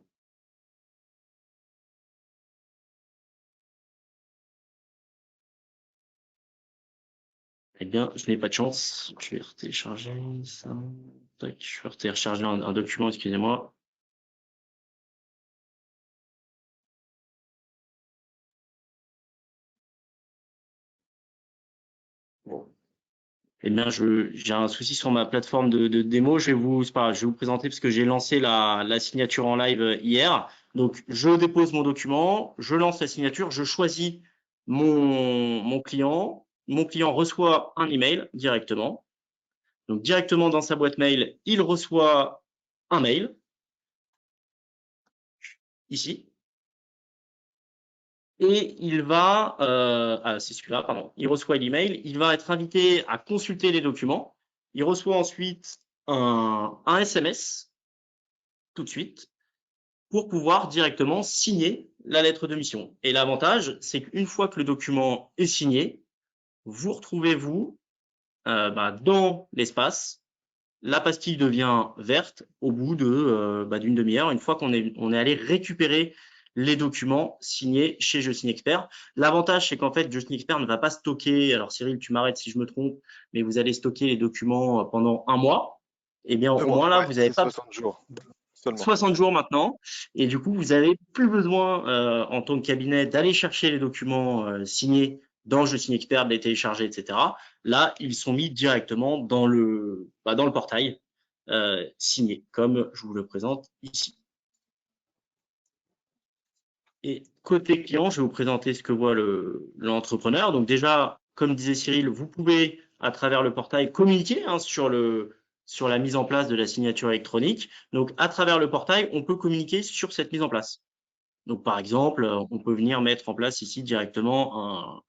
Speaker 2: Eh bien, je n'ai pas de chance. Je vais télécharger ça. Tac, je vais télécharger un document, excusez-moi. Bon. Eh bien, j'ai un souci sur ma plateforme de démo. C'est pas grave, je vais vous présenter parce que j'ai lancé la signature en live hier. Donc, je dépose mon document, je lance la signature, je choisis mon client. Mon client reçoit un email directement. Donc, directement dans sa boîte mail, il reçoit un mail ici. Et il va, c'est celui-là, pardon, il reçoit l'email, il va être invité à consulter les documents. Il reçoit ensuite un SMS tout de suite pour pouvoir directement signer la lettre de mission. Et l'avantage, c'est qu'une fois que le document est signé, vous retrouvez-vous dans l'espace. La pastille devient verte au bout d'une demi-heure, une fois qu'on est allé récupérer les documents signés chez Je Signe Expert. L'avantage, c'est qu'en fait, Je Signe Expert ne va pas stocker, alors Cyril, tu m'arrêtes si je me trompe, mais vous allez stocker les documents pendant un mois. Eh bien,
Speaker 1: Deux
Speaker 2: au moins
Speaker 1: mois,
Speaker 2: là,
Speaker 1: ouais,
Speaker 2: vous n'avez
Speaker 1: c'est
Speaker 2: pas
Speaker 1: 60 jours seulement.
Speaker 2: 60 jours maintenant, et du coup, vous n'avez plus besoin, en tant que cabinet, d'aller chercher les documents signés dans Je Signe Expert, de les télécharger, etc. Là, ils sont mis directement dans le portail signé, comme je vous le présente ici. Et côté client, je vais vous présenter ce que voit l'entrepreneur. Donc déjà, comme disait Cyril, vous pouvez, à travers le portail, communiquer sur la mise en place de la signature électronique. Donc, à travers le portail, on peut communiquer sur cette mise en place. Donc, par exemple, on peut venir mettre en place ici directement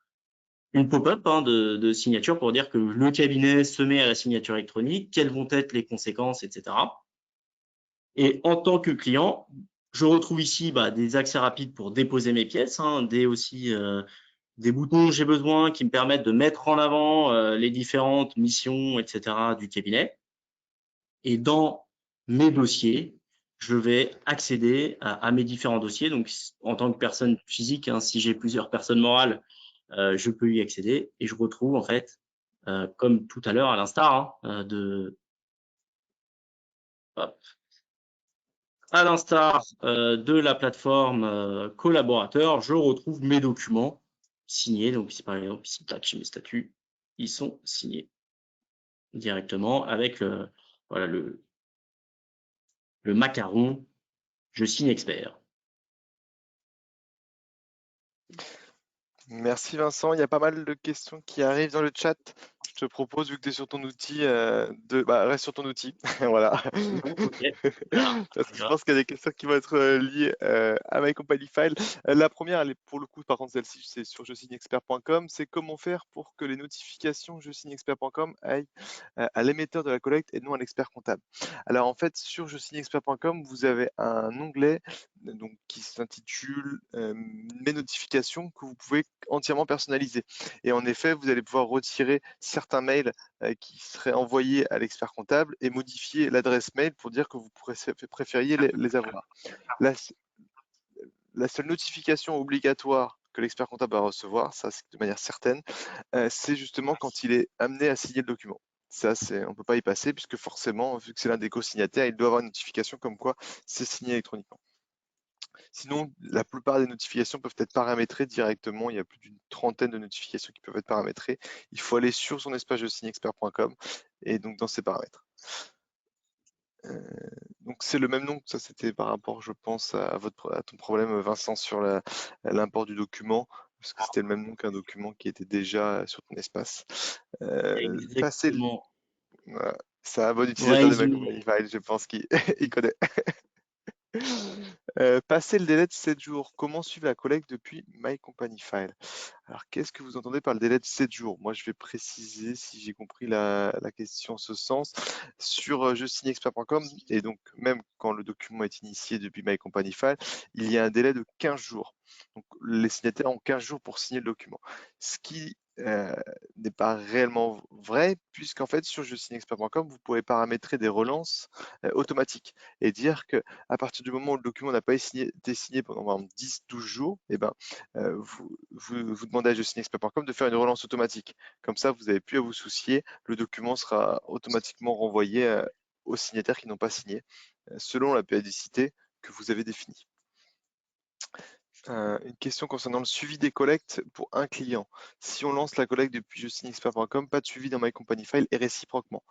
Speaker 2: une pop-up de signature pour dire que le cabinet se met à la signature électronique, quelles vont être les conséquences, etc. Et en tant que client, je retrouve ici des accès rapides pour déposer mes pièces, des boutons que j'ai besoin qui me permettent de mettre en avant les différentes missions, etc. du cabinet. Et dans mes dossiers, je vais accéder à mes différents dossiers. Donc, en tant que personne physique, si j'ai plusieurs personnes morales, je peux y accéder et je retrouve en fait, comme tout à l'heure, à l'instar de la plateforme collaborateur, je retrouve mes documents signés. Donc, si par exemple ici, chez mes statuts, ils sont signés directement avec le macaron Je Signe Expert.
Speaker 1: Merci Vincent, il y a pas mal de questions qui arrivent dans le chat. te propose, vu que tu es sur ton outil, reste sur ton outil. Voilà.
Speaker 2: Ok, super,
Speaker 1: Parce
Speaker 2: on
Speaker 1: que
Speaker 2: y
Speaker 1: je
Speaker 2: va.
Speaker 1: pense qu'il y a des questions qui vont être liées à My Company File. La première, elle est pour le coup, par contre, celle-ci, c'est sur jesignexpert.com. C'est comment faire pour que les notifications jesignexpert.com aillent à l'émetteur de la collecte et non à l'expert comptable. Alors en fait, sur jesignexpert.com, vous avez un onglet donc, qui s'intitule Mes notifications que vous pouvez entièrement personnaliser. Et en effet, vous allez pouvoir retirer certains mails qui seraient envoyés à l'expert comptable et modifier l'adresse mail pour dire que vous préfériez les avoir. La, la seule notification obligatoire que l'expert comptable va recevoir, ça c'est de manière certaine, c'est justement quand il est amené à signer le document. Ça, on ne peut pas y passer puisque forcément, vu que c'est l'un des co-signataires, il doit avoir une notification comme quoi c'est signé électroniquement. Sinon, la plupart des notifications peuvent être paramétrées directement. Il y a plus d'une trentaine de notifications qui peuvent être paramétrées. Il faut aller sur son espace de signexpert.com et donc dans ses paramètres. Donc c'est le même nom, ça c'était par rapport, je pense, à ton problème, Vincent, sur l'import du document, parce que c'était le même nom qu'un document qui était déjà sur ton espace. Passer,
Speaker 2: Exactement.
Speaker 1: voilà. C'est un bon
Speaker 2: Ouais,
Speaker 1: utilisateur de ma compagnie File, je pense qu'il il connaît. Passer le délai de 7 jours, comment suivre la collecte depuis My Company File? Alors, qu'est-ce que vous entendez par le délai de 7 jours? Moi, je vais préciser si j'ai compris la question en ce sens. Sur jesignexpert.com, et donc même quand le document est initié depuis My Company File, il y a un délai de 15 jours. Donc, les signataires ont 15 jours pour signer le document. Ce qui n'est pas réellement vrai, puisqu'en fait, sur jesignexpert.com, vous pouvez paramétrer des relances automatiques et dire que à partir du moment où le document n'a pas été signé pendant par exemple, 10-12 jours, eh ben, vous demandez à jesignexpert.com de faire une relance automatique. Comme ça, vous n'avez plus à vous soucier, le document sera automatiquement renvoyé aux signataires qui n'ont pas signé, selon la périodicité que vous avez définie. Une question concernant le suivi des collectes pour un client. Si on lance la collecte depuis jesignexpert.com, pas de suivi dans My Company File et réciproquement.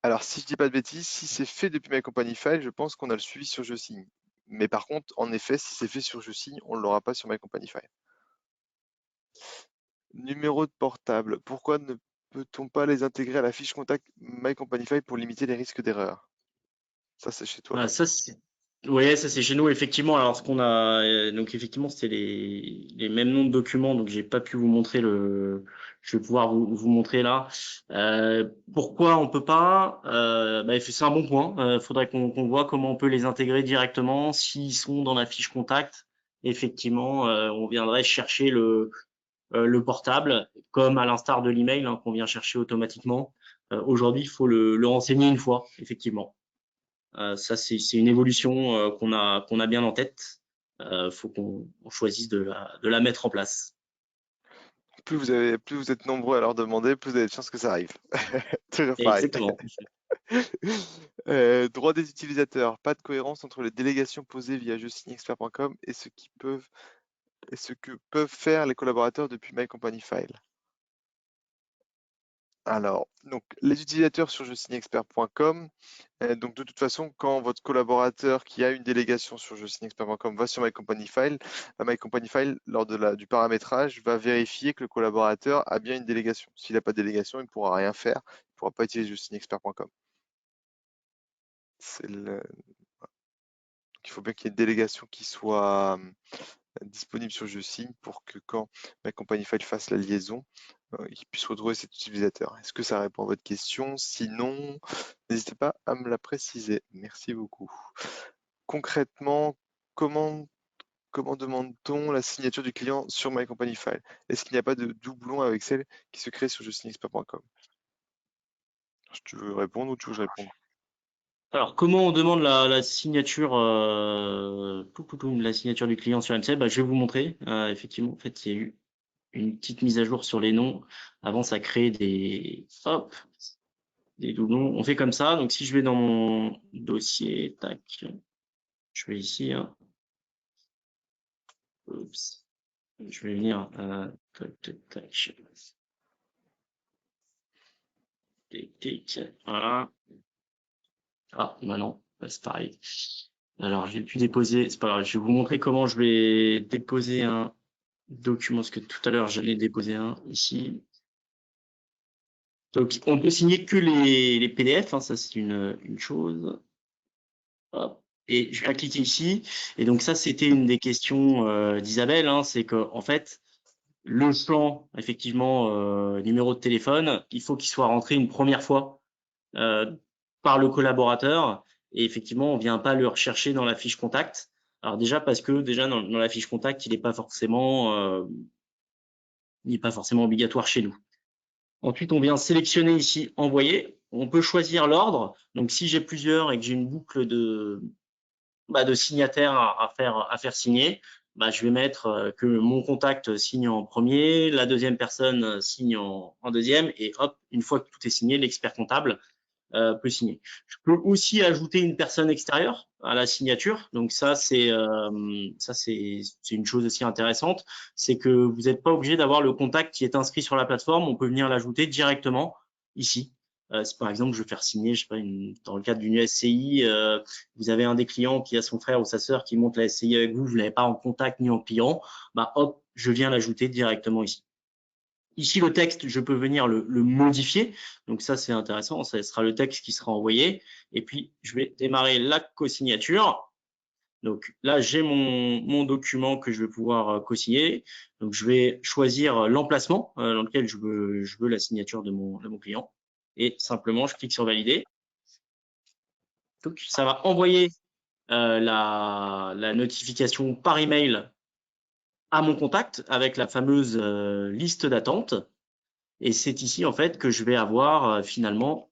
Speaker 1: Alors, si je dis pas de bêtises, si c'est fait depuis My Company File, je pense qu'on a le suivi sur JeSign. Mais par contre, en effet, si c'est fait sur JeSign, on ne l'aura pas sur My Company File. Numéro de portable. Pourquoi ne peut-on pas les intégrer à la fiche contact My Company File pour limiter les risques d'erreur? Ça, c'est chez toi.
Speaker 2: Ah, ça c'est ouais, ça c'est chez nous effectivement. Alors ce qu'on a donc effectivement c'était les mêmes noms de documents donc j'ai pas pu vous montrer le je vais pouvoir vous montrer là. Pourquoi on peut pas c'est un bon point. Faudrait qu'on voit comment on peut les intégrer directement s'ils sont dans la fiche contact. Effectivement, on viendrait chercher le portable comme à l'instar de l'email hein, qu'on vient chercher automatiquement. Aujourd'hui, il faut le renseigner une fois effectivement. Ça, c'est une évolution qu'on a bien en tête. Faut qu'on choisisse de la mettre en place.
Speaker 1: Plus vous êtes nombreux à leur demander, plus vous avez de chances que ça arrive. Toujours pareil.
Speaker 2: Exactement.
Speaker 1: Droit des utilisateurs. Pas de cohérence entre les délégations posées via jesignexpert.com et ce que peuvent faire les collaborateurs depuis My Company File. Alors, donc les utilisateurs sur jesignexpert.com, donc de toute façon, quand votre collaborateur qui a une délégation sur jesignexpert.com va sur My Company File, My Company File, lors du paramétrage, va vérifier que le collaborateur a bien une délégation. S'il n'a pas de délégation, il ne pourra rien faire, il ne pourra pas utiliser jesignexpert.com. Il faut bien qu'il y ait une délégation qui soit disponible sur JeSign pour que quand My Company File fasse la liaison, il puisse retrouver cet utilisateur. Est-ce que ça répond à votre question? Sinon, n'hésitez pas à me la préciser. Merci beaucoup. Concrètement, comment, comment demande-t-on la signature du client sur My Company File? Est-ce qu'il n'y a pas de doublon avec celle qui se crée sur jesignexpert.com? Tu veux répondre ou tu veux que je réponde?
Speaker 2: Alors, comment on demande la signature, la signature du client sur MC? Je vais vous montrer. Effectivement, en fait, il y a eu une petite mise à jour sur les noms. Avant, ça créait des doublons. On fait comme ça. Donc, si je vais dans mon dossier, tac, je vais ici, hein. Oups. Je vais venir, tac, tac, tac. Tic, tic. Voilà. Ah, bah non, c'est pareil. Alors, j'ai pu déposer, c'est pas grave, je vais vous montrer comment je vais déposer un document, parce que tout à l'heure, j'allais déposer un ici. Donc, on peut signer que les PDF, hein, ça c'est une chose. Hop. Et je vais cliquer ici. Et donc ça, c'était une des questions d'Isabelle, hein, c'est que en fait, le plan, effectivement, numéro de téléphone, il faut qu'il soit rentré une première fois euh, par le collaborateur. Et effectivement, on vient pas le rechercher dans la fiche contact. Alors déjà parce que déjà dans la fiche contact, il n'est pas forcément obligatoire chez nous. Ensuite, on vient sélectionner ici envoyer. On peut choisir l'ordre. Donc si j'ai plusieurs et que j'ai une boucle de signataires à faire signer, je vais mettre que mon contact signe en premier, la deuxième personne signe en deuxième, et hop, une fois que tout est signé, l'expert comptable peut signer. Je peux aussi ajouter une personne extérieure à la signature. Donc ça c'est une chose aussi intéressante, c'est que vous n'êtes pas obligé d'avoir le contact qui est inscrit sur la plateforme. On peut venir l'ajouter directement ici. Si par exemple je veux faire signer, je sais pas, dans le cadre d'une SCI, vous avez un des clients qui a son frère ou sa sœur qui monte la SCI avec vous, vous l'avez pas en contact ni en client, hop, je viens l'ajouter directement ici. Ici, le texte, je peux venir le modifier. Donc ça, c'est intéressant. Ça sera le texte qui sera envoyé. Et puis, je vais démarrer la co-signature. Donc là, j'ai mon document que je vais pouvoir co-signer. Donc, je vais choisir l'emplacement dans lequel je veux la signature de mon client. Et simplement, je clique sur valider. Donc, ça va envoyer la notification par email à mon contact avec la fameuse liste d'attente. Et c'est ici, en fait, que je vais avoir finalement,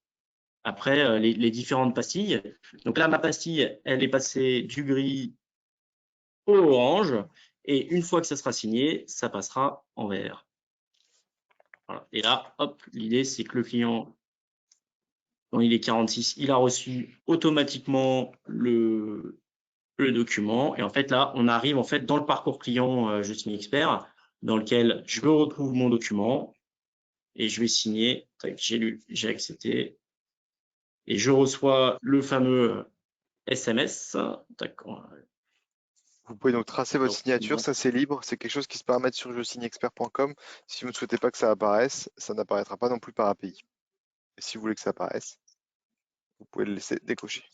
Speaker 2: après, les différentes pastilles. Donc là, ma pastille, elle est passée du gris au orange. Et une fois que ça sera signé, ça passera en vert. Voilà. Et là, hop, l'idée, c'est que le client, quand il est 46, il a reçu automatiquement le document. Et en fait, là, on arrive en fait dans le parcours client Je signe expert, dans lequel je retrouve mon document et je vais signer. J'ai lu, j'ai accepté. Et je reçois le fameux SMS. D'accord.
Speaker 1: Vous pouvez donc tracer votre
Speaker 2: Donc,
Speaker 1: signature, ça c'est libre, c'est quelque chose qui se paramètre sur jesignexpert.com. Si vous ne souhaitez pas que ça apparaisse, ça n'apparaîtra pas non plus par API. Et si vous voulez que ça apparaisse, vous pouvez le laisser décocher.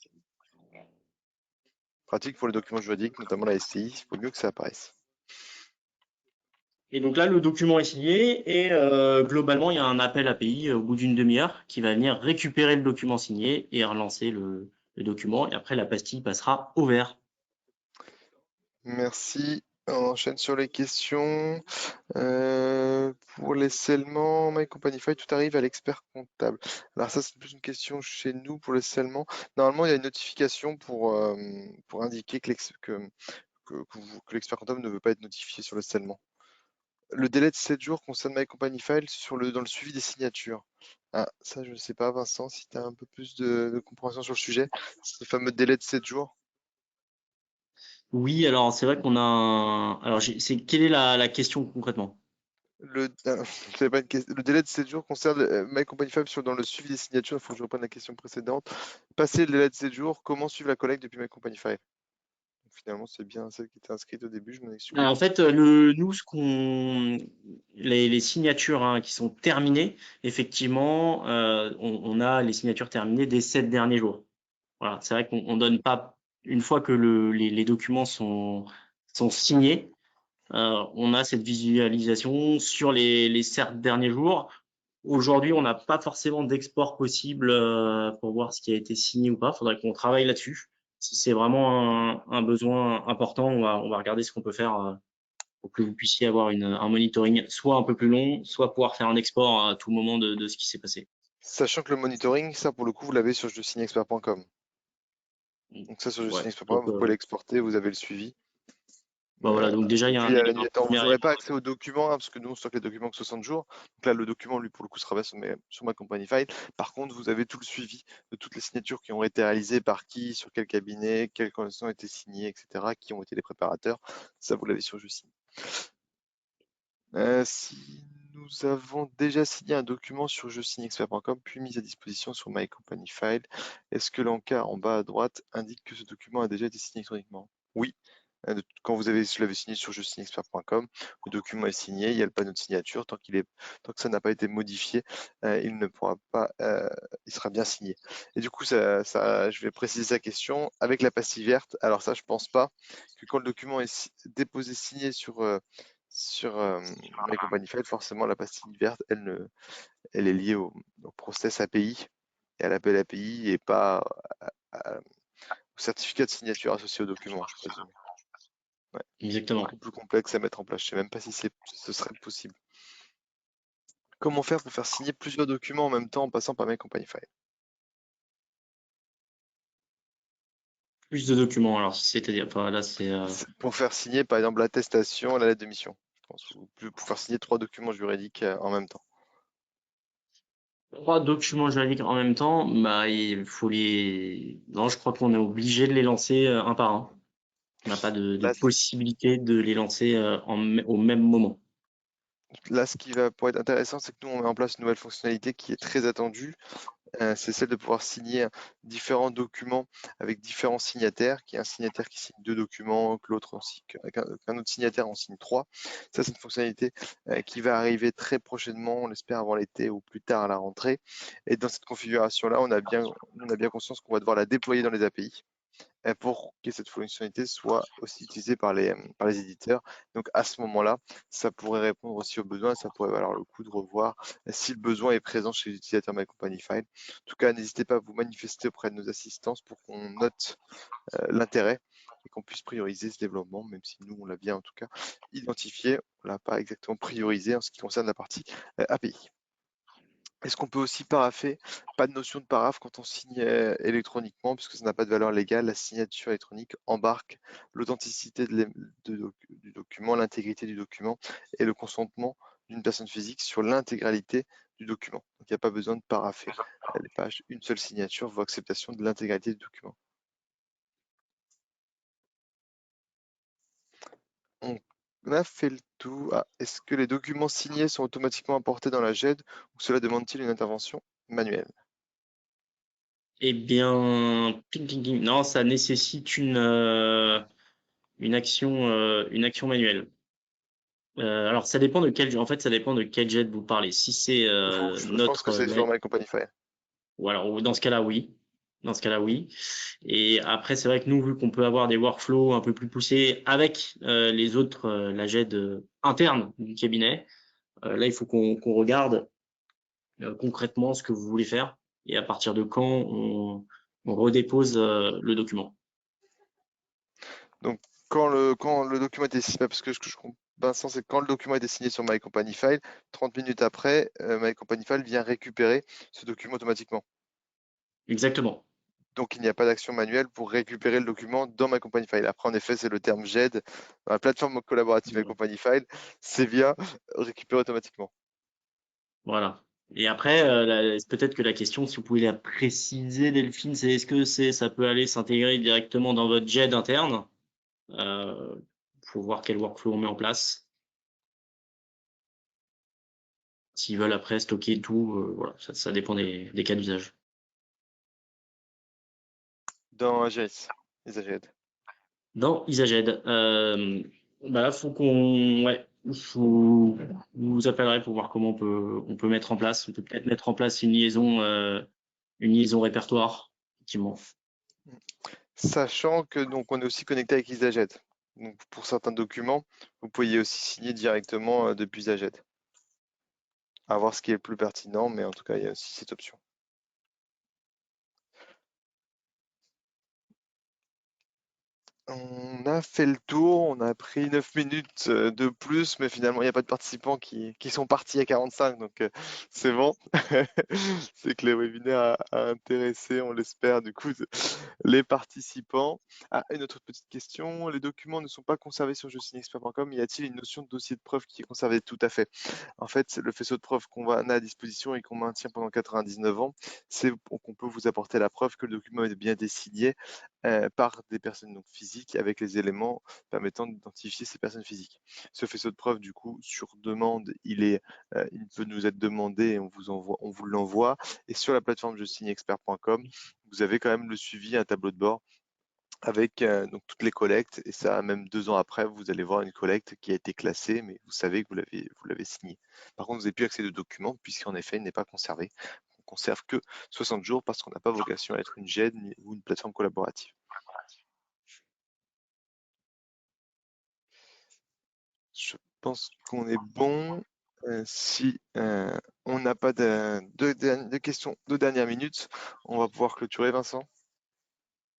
Speaker 1: Pratique pour les documents juridiques, notamment la SCI, il faut mieux que ça apparaisse.
Speaker 2: et donc là, le document est signé et globalement, il y a un appel API au bout d'une demi-heure qui va venir récupérer le document signé et relancer le document. Et après, la pastille passera au vert.
Speaker 1: Merci. On enchaîne sur les questions. Pour les scellements, My Company File, tout arrive à l'expert comptable. Alors ça, c'est plus une question chez nous pour les scellements. Normalement, il y a une notification pour indiquer que l'expert comptable ne veut pas être notifié sur le scellement. Le délai de 7 jours concerne My Company File dans le suivi des signatures. Ah, ça, je ne sais pas, Vincent, si tu as un peu plus de compréhension sur le sujet. Ce fameux délai de 7 jours.
Speaker 2: Oui, alors c'est vrai qu'on a Alors, quelle est la question concrètement?
Speaker 1: C'est pas le délai de 7 jours concerne My Company File dans le suivi des signatures. Il faut que je reprenne la question précédente. Passer le délai de 7 jours, comment suivre la collecte depuis My Company File? Finalement, c'est bien celle qui était inscrite au début, je m'en excuse.
Speaker 2: En fait, nous, les signatures hein, qui sont terminées, effectivement, on a les signatures terminées des 7 derniers jours. Voilà, c'est vrai qu'on donne pas, une fois que les documents sont signés, on a cette visualisation sur les 7 derniers jours. Aujourd'hui, on n'a pas forcément d'export possible pour voir ce qui a été signé ou pas. Il faudrait qu'on travaille là-dessus. Si c'est vraiment un besoin important, on va regarder ce qu'on peut faire pour que vous puissiez avoir un monitoring soit un peu plus long, soit pouvoir faire un export à tout moment de ce qui s'est passé.
Speaker 1: Sachant que le monitoring, ça pour le coup, vous l'avez sur jesignexpert.com. Donc ça, sur
Speaker 2: Ouais.
Speaker 1: jesignexpert.com,
Speaker 2: Donc,
Speaker 1: vous pouvez l'exporter, vous avez le suivi.
Speaker 2: voilà. Donc déjà,
Speaker 1: Et
Speaker 2: il y a
Speaker 1: puis,
Speaker 2: il y a un
Speaker 1: attends, vous
Speaker 2: premier
Speaker 1: n'aurez pas
Speaker 2: élément.
Speaker 1: accès aux documents, hein, parce que nous, on stocke les documents que 60 jours. Donc là, le document, lui, pour le coup, sera basé sur ma company file. Par contre, vous avez tout le suivi de toutes les signatures qui ont été réalisées par qui, sur quel cabinet, quelles conditions ont été signées, etc., qui ont été les préparateurs. Ça, vous l'avez sur Jusign. Si nous avons déjà signé un document sur jesignexpert.com, puis mis à disposition sur My Company File, est-ce que l'encart en bas à droite indique que ce document a déjà été signé électroniquement? Oui. Quand vous l'avez signé sur justiniexpert.com, le document est signé, il y a le panneau de signature. Tant que ça n'a pas été modifié, il ne pourra pas, il sera bien signé. Et du coup, je vais préciser sa question avec la pastille verte. Alors ça, je pense pas que quand le document est déposé, signé sur My Company File, forcément la pastille verte, elle est liée au process API et à l'appel API et pas au certificat de signature associé au document, je présume. Ouais.
Speaker 2: Exactement.
Speaker 1: Beaucoup plus complexe à mettre en place. Je sais même pas si ce serait possible. Comment faire pour faire signer plusieurs documents en même temps en passant par My Company File?
Speaker 2: Plus de documents, alors c'est-à-dire, enfin, là c'est
Speaker 1: Pour faire signer par exemple l'attestation et la lettre de mission, je pense, ou pour faire signer 3 documents juridiques en même temps.
Speaker 2: 3 documents juridiques en même temps, bah il faut les. Non, je crois qu'on est obligé de les lancer un par un. On n'a pas de
Speaker 1: Là,
Speaker 2: possibilité de les lancer au même moment.
Speaker 1: ce qui va pour être intéressant, c'est que nous on met en place une nouvelle fonctionnalité qui est très attendue. C'est celle de pouvoir signer différents documents avec différents signataires, qui est un signataire qui signe 2 documents, que l'autre qu'un autre signataire en signe 3. Ça, c'est une fonctionnalité qui va arriver très prochainement, on l'espère avant l'été ou plus tard à la rentrée. Et dans cette configuration-là, on a bien conscience qu'on va devoir la déployer dans les API pour que cette fonctionnalité soit aussi utilisée par les éditeurs. Donc à ce moment-là, ça pourrait répondre aussi aux besoins, ça pourrait valoir le coup de revoir si le besoin est présent chez les utilisateurs My Company File. En tout cas, n'hésitez pas à vous manifester auprès de nos assistances pour qu'on note l'intérêt et qu'on puisse prioriser ce développement, même si nous, on l'a bien en tout cas identifié, on l'a pas exactement priorisé en ce qui concerne la partie API. Est-ce qu'on peut aussi paraffer? Pas de notion de paraphe quand on signe électroniquement, puisque ça n'a pas de valeur légale. La signature électronique embarque l'authenticité du document, l'intégrité du document et le consentement d'une personne physique sur l'intégralité du document. Donc il n'y a pas besoin de paraffer les pages. Une seule signature vaut acceptation de l'intégralité du document. On a fait le tour. Ah, est-ce que les documents signés sont automatiquement importés dans la GED ou cela demande-t-il une intervention manuelle?
Speaker 2: Eh bien, ping, ping, ping. Non, ça nécessite une action manuelle. Alors, ça dépend de en fait, ça dépend de quel jet vous parlez. Si c'est
Speaker 1: Je pense que
Speaker 2: notre
Speaker 1: c'est sur My Company File.
Speaker 2: ou alors dans ce cas-là, oui. Dans ce cas-là, oui. Et après, c'est vrai que nous, vu qu'on peut avoir des workflows un peu plus poussés avec les autres, la GED interne du cabinet, là, il faut qu'on regarde concrètement ce que vous voulez faire et à partir de quand on redépose le document.
Speaker 1: Donc, quand le document était signé, parce que je comprends, Vincent, c'est quand le document était signé sur My Company File, 30 minutes après, My Company File vient récupérer ce document automatiquement.
Speaker 2: Exactement.
Speaker 1: Donc, il n'y a pas d'action manuelle pour récupérer le document dans My Company File. Après, en effet, c'est le terme GED. Dans la plateforme collaborative My Company File, c'est bien récupéré automatiquement.
Speaker 2: Voilà. Et après, peut-être que la question, si vous pouvez la préciser, Delphine, c'est est-ce que ça peut aller s'intégrer directement dans votre JED interne? Euh, faut voir quel workflow on met en place. S'ils veulent après stocker tout, voilà, ça dépend des cas d'usage.
Speaker 1: Dans AGS, les AGED.
Speaker 2: Dans IsaGED, bah, faut qu'on, ouais, faut, vous appellerai pour voir comment on peut mettre en place. On peut peut-être mettre en place une liaison répertoire, effectivement.
Speaker 1: Sachant que donc on est aussi connecté avec EasyJet. Donc pour certains documents, vous pouvez aussi signer directement depuis EasyJet. À voir ce qui est le plus pertinent, mais en tout cas, il y a aussi cette option. On a fait le tour, on a pris 9 minutes de plus, mais finalement, il n'y a pas de participants qui sont partis à 45, donc c'est bon. C'est que le webinaire a intéressé, on l'espère, du coup, les participants. Ah, une autre petite question, les documents ne sont pas conservés sur justinexpert.com, y a-t-il une notion de dossier de preuve qui est conservé? Tout à fait. En fait, le faisceau de preuve qu'on a à disposition et qu'on maintient pendant 99 ans, c'est qu'on peut vous apporter la preuve que le document est bien été signé par des personnes donc physiques avec les éléments permettant d'identifier ces personnes physiques. Ce faisceau de preuve, du coup, sur demande, il peut nous être demandé et on vous l'envoie. Et sur la plateforme je signe expert.com, vous avez quand même le suivi, un tableau de bord avec donc toutes les collectes. Et ça, même 2 ans après, vous allez voir une collecte qui a été classée, mais vous savez que vous l'avez signée. Par contre, vous n'avez plus accès aux documents puisqu'en effet, il n'est pas conservé. On conserve que 60 jours parce qu'on n'a pas vocation à être une GED ou une plateforme collaborative. Je pense qu'on est bon. Si on n'a pas de questions de dernière minute, on va pouvoir clôturer, Vincent.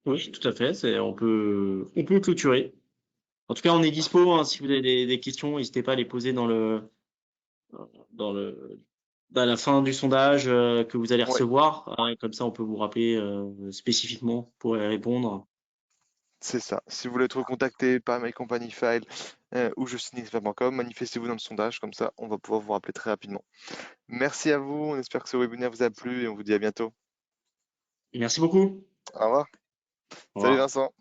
Speaker 2: Oui, tout à fait. On peut clôturer. En tout cas, on est dispo, hein, si vous avez des questions, n'hésitez pas à les poser dans le, à la fin du sondage que vous allez
Speaker 1: Oui,
Speaker 2: recevoir. Comme ça, on peut vous rappeler spécifiquement pour y répondre.
Speaker 1: c'est ça. Si vous voulez être contacté par My Company File ou justinexpert.com, manifestez-vous dans le sondage, comme ça on va pouvoir vous rappeler très rapidement. Merci à vous, on espère que ce webinaire vous a plu et on vous dit à bientôt.
Speaker 2: Merci beaucoup.
Speaker 1: Au revoir.
Speaker 2: Au
Speaker 1: Salut
Speaker 2: revoir.
Speaker 1: Vincent.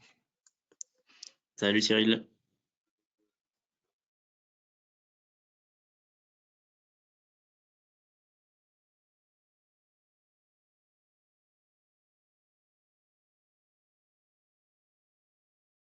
Speaker 2: Salut Cyril.